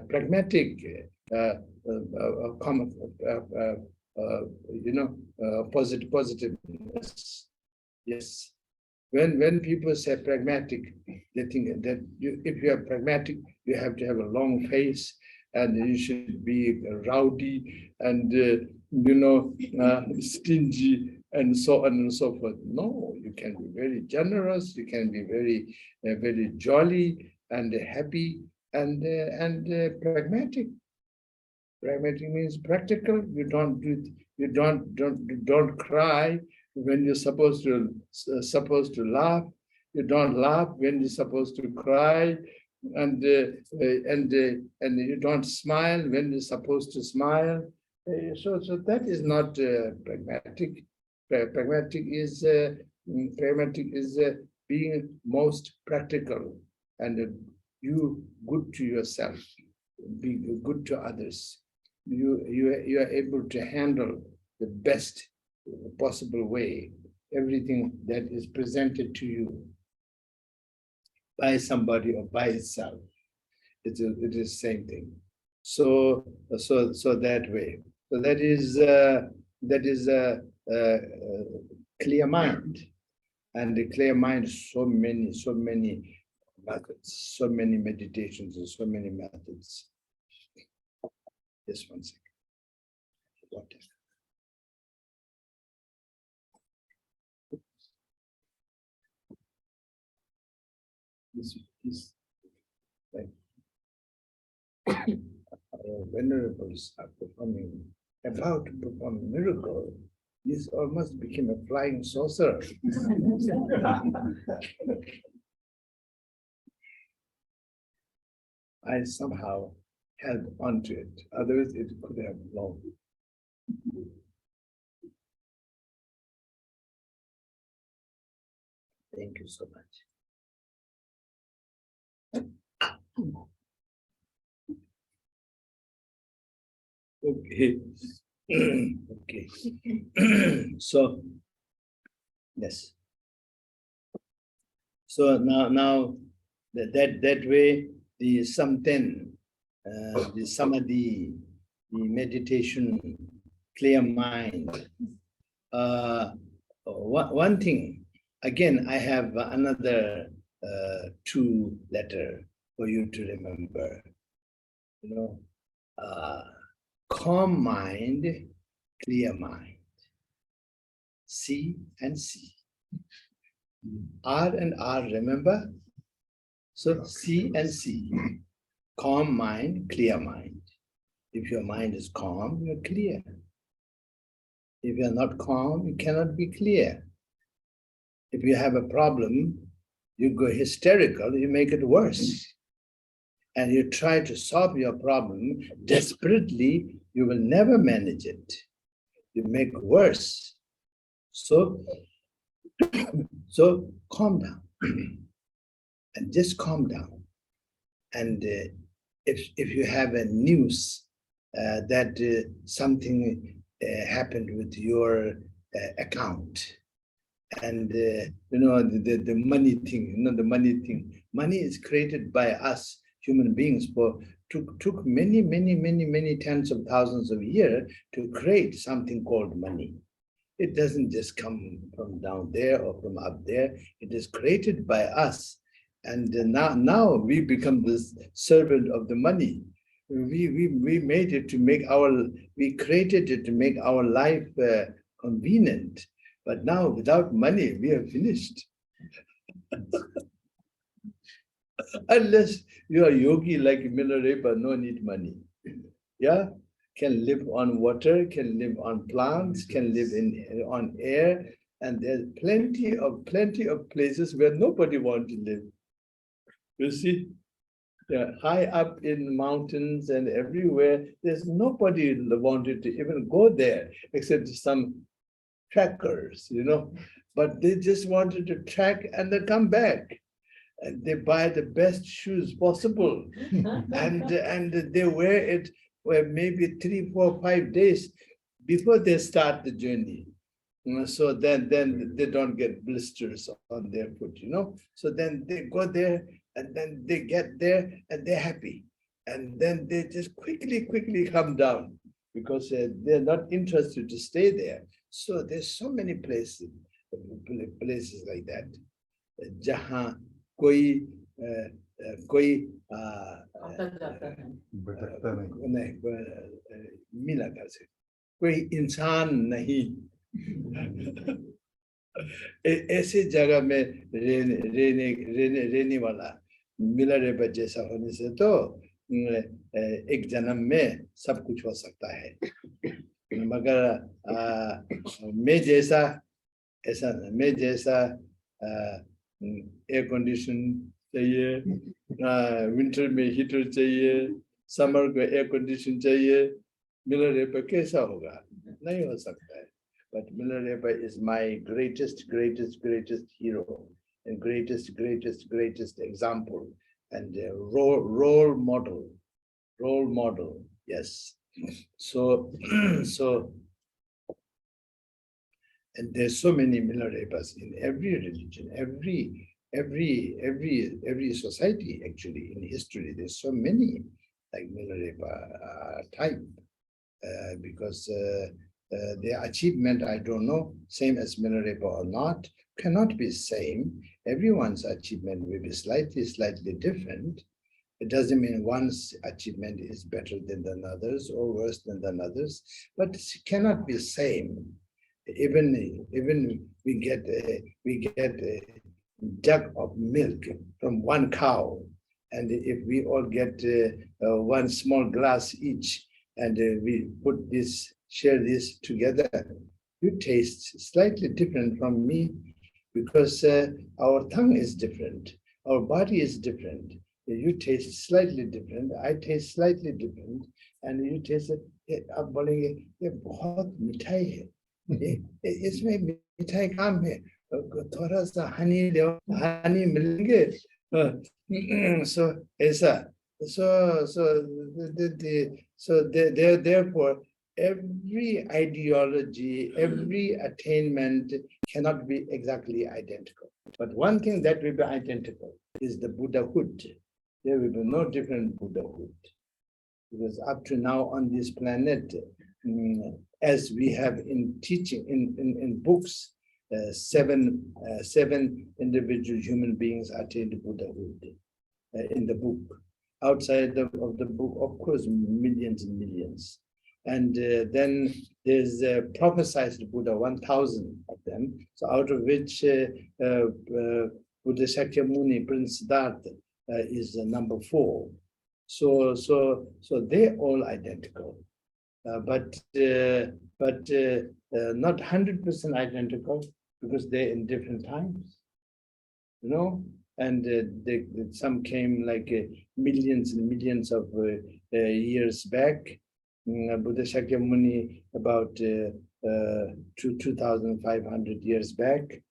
pragmatic, positiveness. Yes. When people say pragmatic, they think that if you are pragmatic, you have to have a long face, and you should be rowdy and stingy and so on and so forth. No, you can be very generous. You can be very jolly and happy and pragmatic. Pragmatic means practical. You don't cry when you're supposed to laugh. You don't laugh when you're supposed to cry. And you don't smile when you're supposed to smile. So that is not pragmatic. Pragmatic is being most practical, and you good to yourself, be good to others. You are able to handle the best possible way everything that is presented to you by somebody or by itself. it is same thing. So that way. So that is a clear mind, and the clear mind. So many methods, so many meditations, and so many methods. Just one second. What is this like our venerables are about to perform a miracle. This almost became a flying saucer. I somehow held onto it, otherwise it could have blown. Thank you so much. Okay. Okay. So, yes. So now that way, the samten, the samadhi, the meditation, clear mind. One thing, again, I have another 2 letter for you to remember. You know, calm mind, clear mind. C and C. R and R, remember? So C and C. Calm mind, clear mind. If your mind is calm, you're clear. If you're not calm, you cannot be clear. If you have a problem, you go hysterical, you make it worse. And you try to solve your problem desperately, you will never manage it. You make it worse. So calm down. And just calm down. And if you have a news that something happened with your account, and the money thing, the money thing. Money is created by us human beings took many tens of thousands of years to create something called money. It doesn't just come from down there or from up there. It is created by us. And now we become this servant of the money. We made it to make we created it to make our life convenient. But now without money, we are finished. Unless you are yogi like Milarepa, no need money. Yeah, can live on water, can live on plants, can live on air, and there's plenty of places where nobody wants to live. You see, high up in mountains and everywhere, there's nobody wanted to even go there except some trackers, but they just wanted to track and they come back. And they buy the best shoes possible, and they wear it maybe 3, 4, 5 days before they start the journey. So then they don't get blisters on their foot, So then they go there, and then they get there and they're happy, and then they just quickly come down because they're not interested to stay there. So there's so many places like that. Jahan कोई मिला कैसे कोई इंसान नहीं ऐसे जगह में रहने वाला मिलारेपा जैसा होने से तो एक जन्म में सब कुछ हो सकता है, मगर मैं जैसा एयर कंडीशन चाहिए, विंटर में हीटर चाहिए, समर को एयर कंडीशन चाहिए, मिलारेपा कैसा होगा? नहीं हो सकता है. But Milarepa is my greatest hero and greatest example and role model. Yes. So and there's so many Milarepas in every religion, every every society actually in history, there's so many like Milarepa type, because their achievement, I don't know, same as Milarepa or not, cannot be same. Everyone's achievement will be slightly different. It doesn't mean one's achievement is better than others or worse than others, but it cannot be same. Even we get a jug of milk from one cow, and if we all get one small glass each, and we share this together, you taste slightly different from me, because our tongue is different, our body is different. You taste slightly different, I taste slightly different, and you taste it. आप बोलेंगे ये बहुत मिठाई है, इसमें मिठाई काम है, थोड़ा सा हनी मिलेंगे, so ऐसा, therefore every ideology, every attainment cannot be exactly identical. But one thing that will be identical is the Buddhahood. There will be no different Buddhahood. Because up to now on this planet, as we have in teaching, in books, seven individual human beings attained Buddhahood in the book. Outside of the book, of course, millions and millions. And then there's prophesied Buddha, 1,000 of them. So out of which Buddha Shakyamuni, Prince Siddhartha, is number 4. So they're all identical, but not 100% identical, because they're in different times, you know. And some came like millions and millions of years back. Buddha Shakyamuni about 2,500 years back,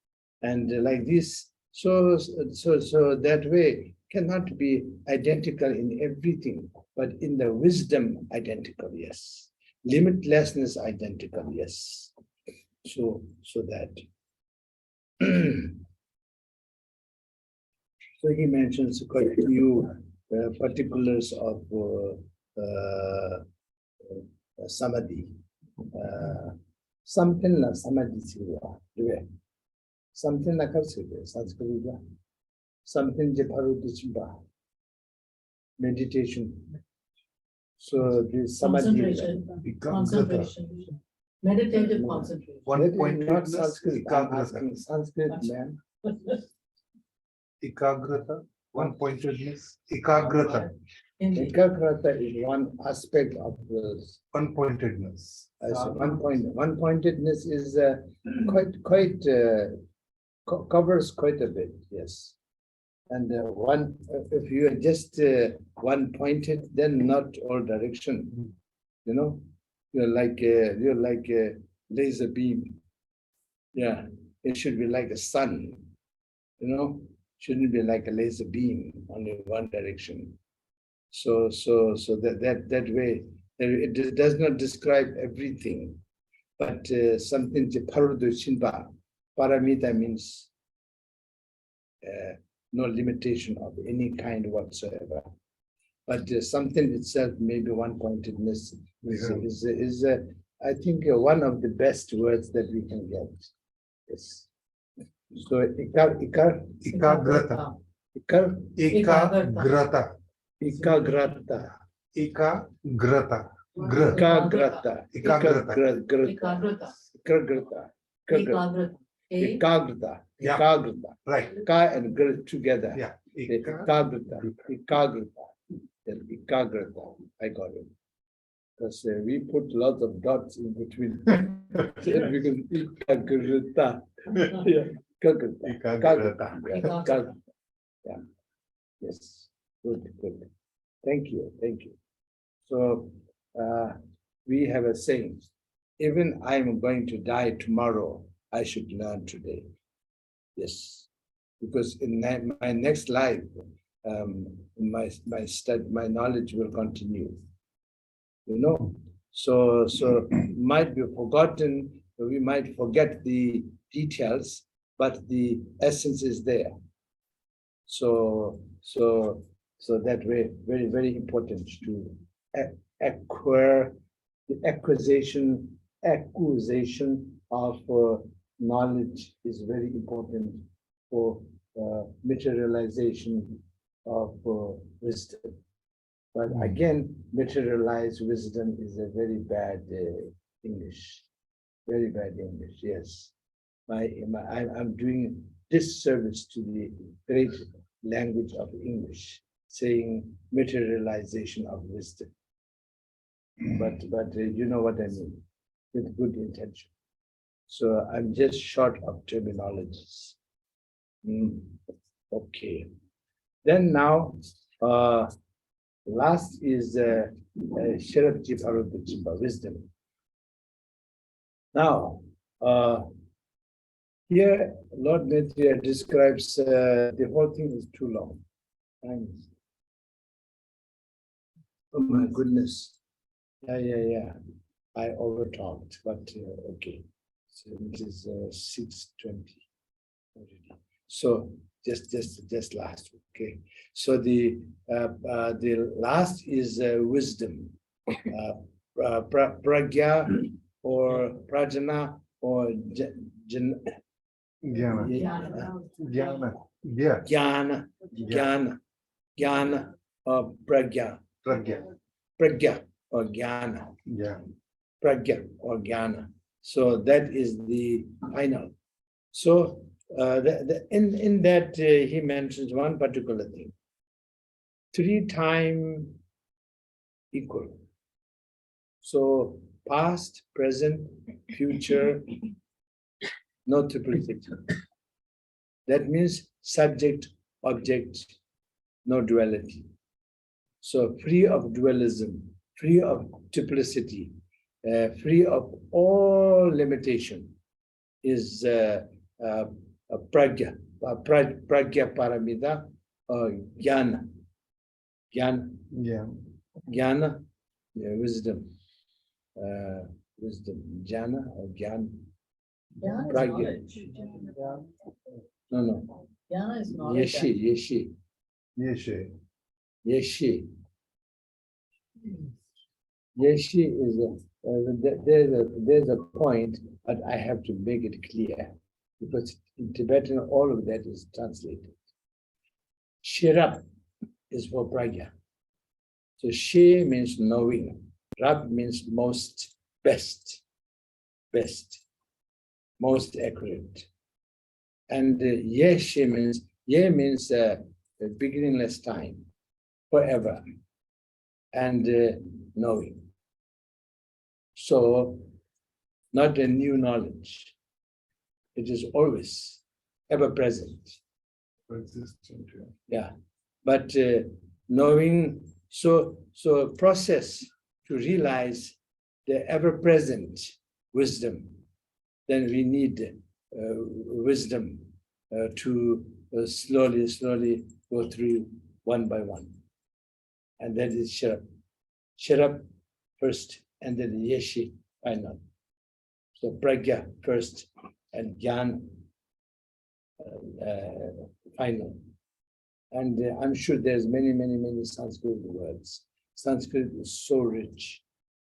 and like this. So that way cannot be identical in everything, but in the wisdom identical, yes. Limitlessness identical, yes. So that. So he mentions quite a few particulars of samadhi. Something like samadhi, something like Sanskrit, something Japarudichimba, meditation. So this samadhi,
concentration, meditative concentration.
One point,
not Sanskrit, I'm asking Sanskrit, man.
Ekagrata, one pointedness, ekagrata.
Ekagrata is one aspect of this.
One pointedness.
One pointedness is quite covers quite a bit, yes. And one, if you are just one pointed, then not all direction. You know, you're like a laser beam. Yeah, it should be like a sun. You know, shouldn't be like a laser beam only one direction. So that way, it does not describe everything, but something paramita means no limitation of any kind whatsoever. But something itself, maybe one-pointedness, is I think one of the best words that we can get. Yes. So ekagrata.
Ekagrata.
Ekagrata.
Ekagrata.
Ekagrata.
Ekagrata.
Ekagrata.
Yeah.
Ekagrata.
Right.
Ka and gr together.
Yeah.
Ekagrata. Ekagrata. Ekagrata. I got it. Because we put lots of dots in between. Because ekagrata. Yeah. Ekagrata. Yeah. Yes. Good. Thank you. So we have a saying, even I'm going to die tomorrow, I should learn today. Yes, because in my next life, my knowledge will continue. You know, so might be forgotten. We might forget the details, but the essence is there. So that way, very, very important to acquire the acquisition of knowledge is very important for materialization of wisdom. But again, materialized wisdom is a very bad English, very bad English. Yes, I'm doing disservice to the great language of English, saying materialization of wisdom. But you know what I mean, with good intention. So I'm just short of terminologies. Okay. Then now, last is Sherabji Paramitas, wisdom. Now, here Lord Maitreya describes the whole thing is too long. Oh my goodness. Yeah. I overtalked, but okay. So it is 6:20 already. So just last, okay. So the last is wisdom, pragya or prajna or jnana or pragya or jnana. Pragya or jnana. So that is the final. So in that he mentions one particular thing. 3 times equal. So past, present, future, no triplicity. That means subject, object, no duality. So free of dualism, free of triplicity, free of all limitation is pragya, pragya paramita or jnana. Jnana, wisdom. Wisdom, jnana or jnana. Pragya. No.
Jnana is knowledge.
Yeshi is there's a point, but I have to make it clear because in Tibetan all of that is translated. Shirab is for pragya. So she means knowing. Rab means most, best, most accurate. And yeshi means beginningless time, forever, and knowing. So, not a new knowledge. It is always ever present. Yeah, but knowing. So process to realize the ever-present wisdom. Then we need wisdom to slowly go through one by one. And that is Sherab. Sherab first, and then Yeshi final. So Pragya first, and Jnana final. And I'm sure there's many Sanskrit words. Sanskrit is so rich,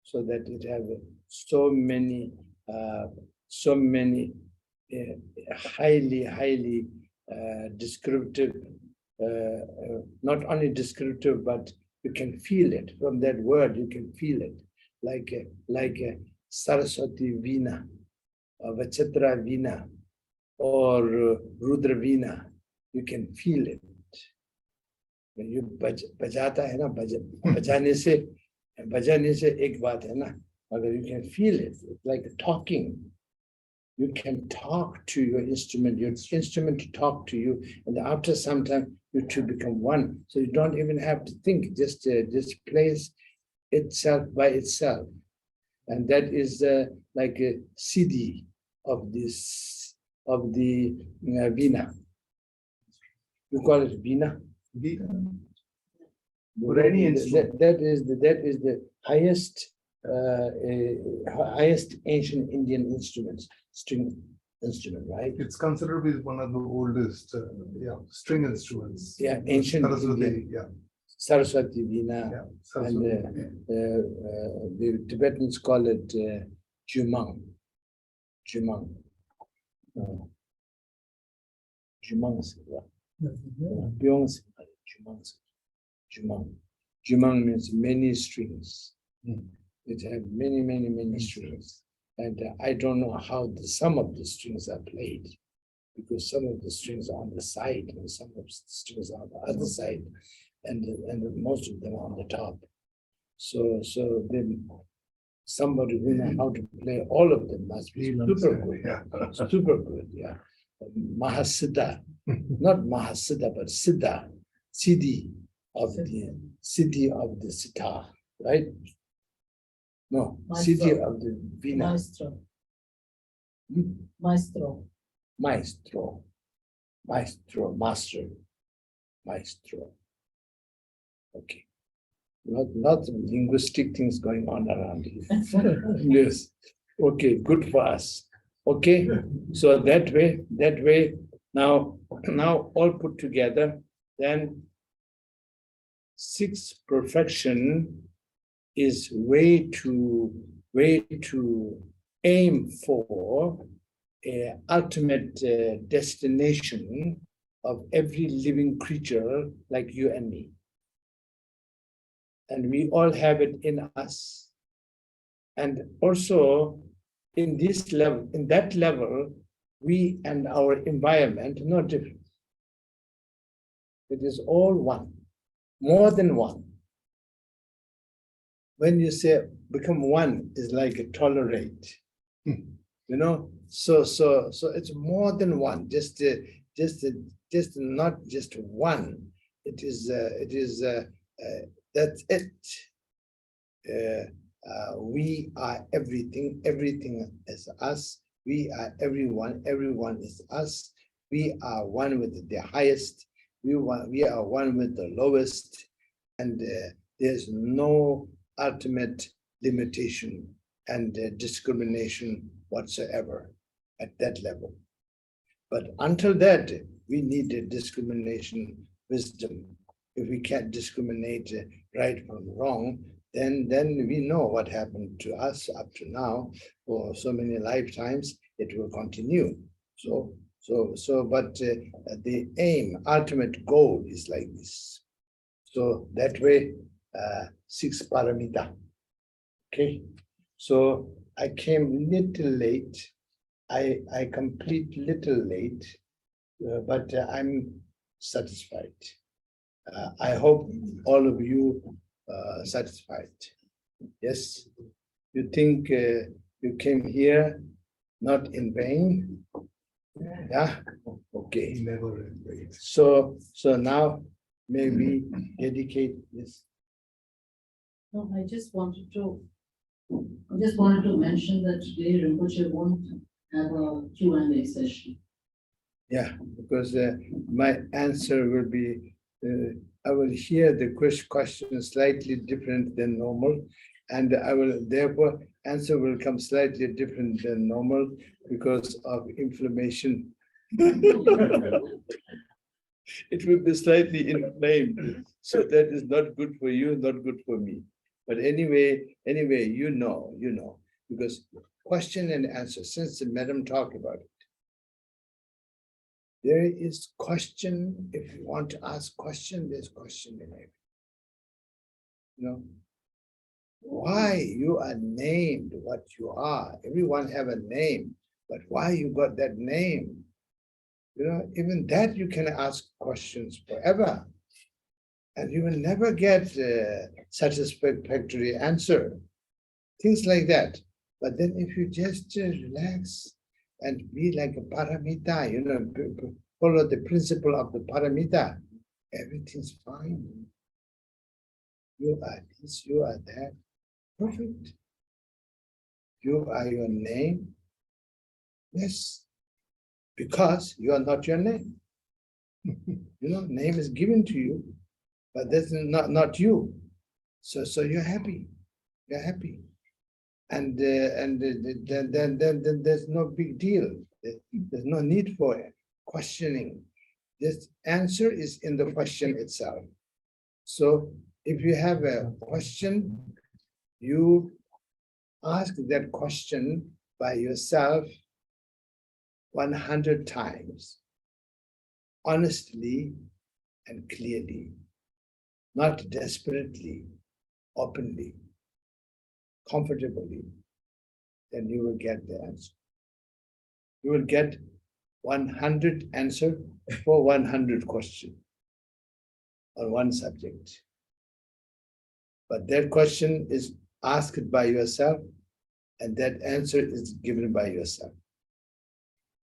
so that it has so many highly descriptive, not only descriptive, but you can feel it from that word. You can feel it, like Saraswati Veena, or Vachitra Veena, or Rudra Veena. You can feel it. When you bajata hai na, bajane se ek baat hai na, agar you can feel it. It's like talking. You can talk to your instrument to talk to you, and after some time you two become one. So you don't even have to think, just plays itself by itself. And that is like a CD of the Veena. You call it Veena? That is the highest ancient Indian instruments, string instrument, right?
It's considered to be one of the oldest, string instruments.
Yeah, ancient
Saraswati,
Indian. Saraswati Veena.
yeah,
And
Saraswati.
the Tibetans call it Jumang. Jumang. Jumang. Jumang. Jumang means many strings. It has many strings. And I don't know how some of the strings are played, because some of the strings are on the side and some of the strings are on the other side, and most of them are on the top. So then somebody who knows how to play all of them must be super good.
Yeah.
Super good, yeah. Mahasiddha, not Mahasiddha, but Siddha, Siddhi of the sitar, right? No, Siddhi of the Veena.
Maestro.
Hmm?
Maestro.
Maestro. Okay. Lots of linguistic things going on around here. Yes. Okay, good for us. Okay, so that way, now all put together, then sixth perfection is way to aim for a ultimate destination of every living creature like you and me. And we all have it in us. And also in that level, we and our environment are not different. It is all one, more than one. When you say become one, is like a tolerate, so it's more than one, just not just one. It is that's it. We are everything, everything is us. We are everyone, everyone is us. We are one with the highest. We are one with the lowest, and there's no ultimate limitation and discrimination whatsoever at that level. But until that, we need a discrimination wisdom. If we can't discriminate right from wrong, then we know what happened to us up to now for so many lifetimes. It will continue. But the aim, ultimate goal is like this. So that way, 6 paramita. Okay, so I came little late. I complete little late, but I'm satisfied. I hope all of you satisfied. Yes, you think you came here not in vain? Yeah, okay.
Never wait.
So now maybe dedicate this.
No, I just wanted to mention that today Rinpoche won't have a Q&A session.
Yeah, because my answer will be, I will hear the question slightly different than normal, and I will therefore answer will come slightly different than normal because of inflammation. It will be slightly inflamed, so that is not good for you, not good for me. But anyway, you know, because question and answer, since the madam talked about it, there is question. If you want to ask question, there's question in it. Why you are named what you are. Everyone have a name, but why you got that name? Even that you can ask questions forever, and you will never get a satisfactory answer. Things like that. But then if you just relax and be like a paramita, follow the principle of the paramita, everything's fine. You are this, you are that. Perfect. You are your name. Yes. Because you are not your name. Name is given to you, but that's not you. So you're happy. You're happy. and then there's no big deal. There's no need for questioning. This answer is in the question itself. So if you have a question, you ask that question by yourself 100 times, honestly and clearly, not desperately, openly, comfortably, then you will get the answer. You will get 100 answer for 100 questions on one subject. But that question is asked by yourself, and that answer is given by yourself.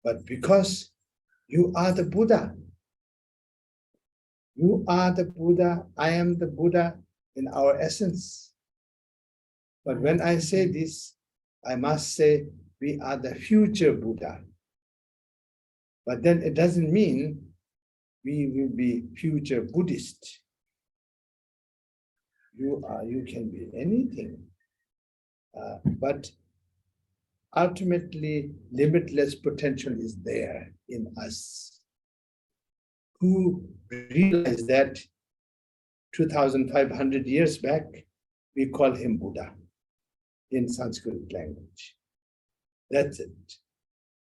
But because you are the Buddha, you are the Buddha, I am the Buddha in our essence. But when I say this, I must say we are the future Buddha. But then it doesn't mean we will be future Buddhist. You can be anything. But ultimately, limitless potential is there in us. Who realized that 2,500 years back, we call him Buddha in Sanskrit language. That's it.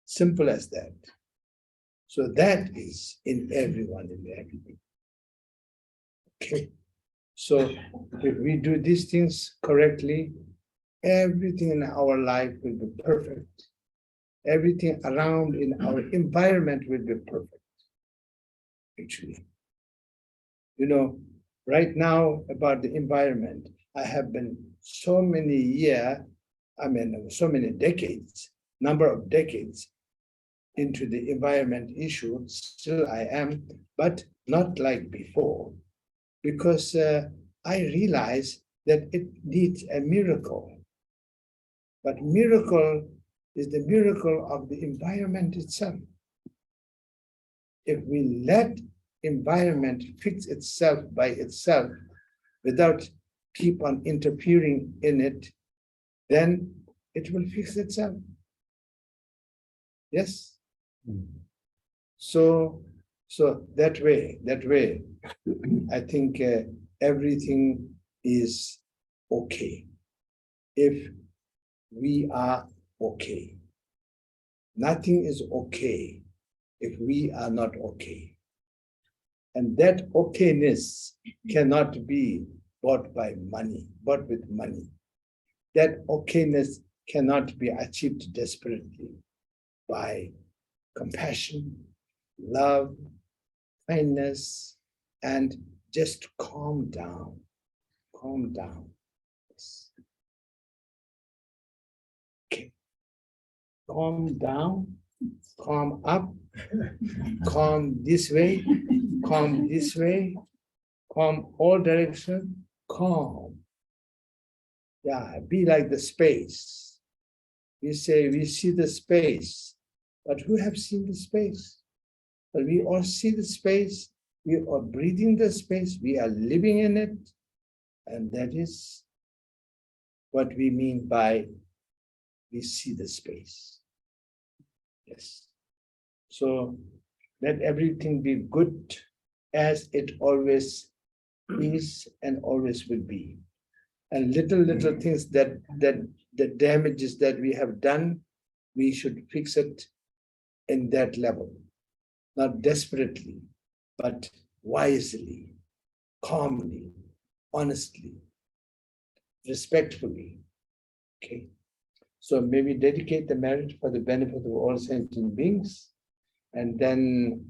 Simple as that. So that is in everyone, in everything. Okay. So if we do these things correctly, everything in our life will be perfect. Everything around in our environment will be perfect. Actually, you know, right now about the environment, I have been so many years, so many decades, number of decades into the environment issue. Still I am, but not like before, because I realize that it needs a miracle. But miracle is the miracle of the environment itself. If we let environment fix itself by itself without keep on interfering in it, then it will fix itself. Yes? So that way, I think everything is okay if we are okay. Nothing is okay if we are not okay. And that okayness cannot be bought by money, bought with money. That okayness cannot be achieved desperately by compassion, love, kindness, and just calm down. Calm down. Okay. Calm down, calm up, calm this way, calm this way, calm all directions, calm. Yeah, be like the space. We say we see the space, but who have seen the space? But we all see the space, we are breathing the space, we are living in it, and that is what we mean by we see the space. Yes. So let everything be good as it always is and always will be. And little things that the damages that we have done, we should fix it in that level. Not desperately, but wisely, calmly, honestly, respectfully. Okay. So maybe dedicate the merit for the benefit of all sentient beings. And then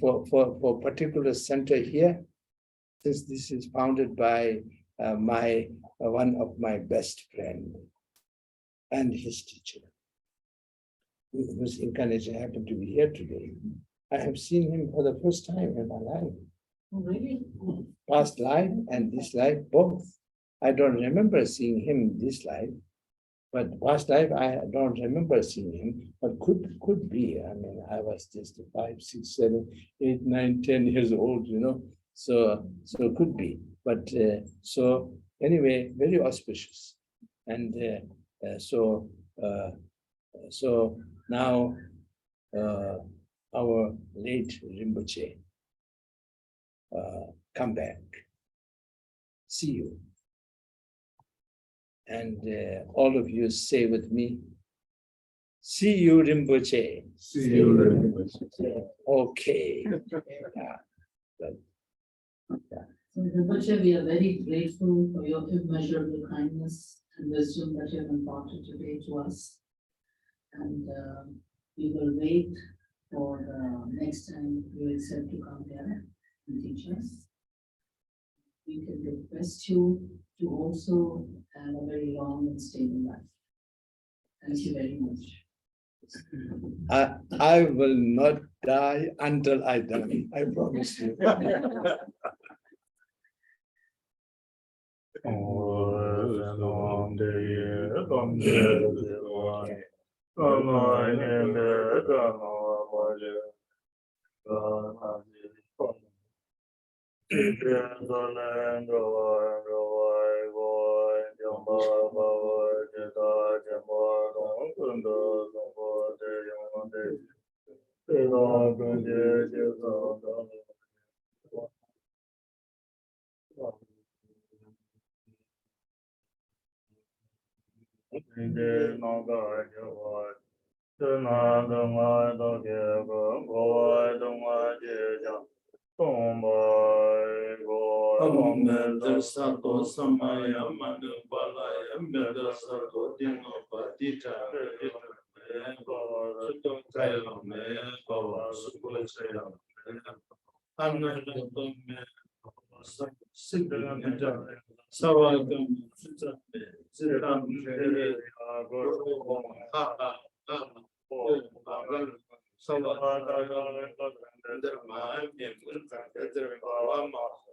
for particular center here, since this is founded by one of my best friend and his teacher, whose incarnation happened to be here today. I have seen him for the first time in my life.
Oh, really?
Past life and this life, both. I don't remember seeing him this life, but past life I don't remember seeing him, but could be. I mean, I was just 5, 6, 7, 8, 9, 10 years old, you know. So it could be. But so anyway, very auspicious. And So now our late Rinpoche come back, see you. And all of you say with me, see you Rinpoche.
See you, Rinpoche.
Okay. Yeah. Good.
So Rinpoche, we are very grateful for your immeasurable kindness and wisdom that you have imparted today to us. And we will wait for next time you accept to come here and teach us. We can request you to also have a very long and stable life. Thank you very much.
I will not die until I die. I promise you.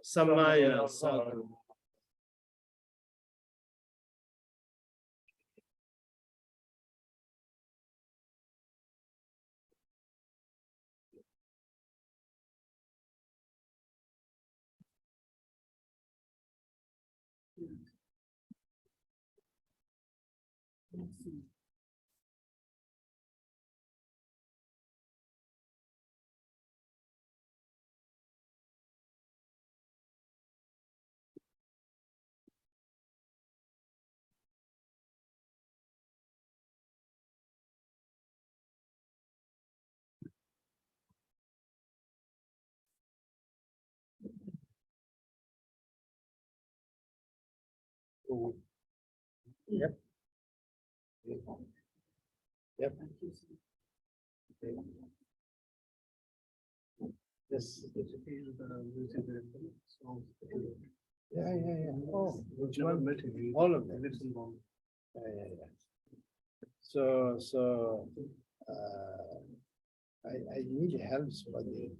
Samaya sadhu. Yep. Yep. Yes. Yeah. Oh, which one? All of them. Yeah. So I need help for the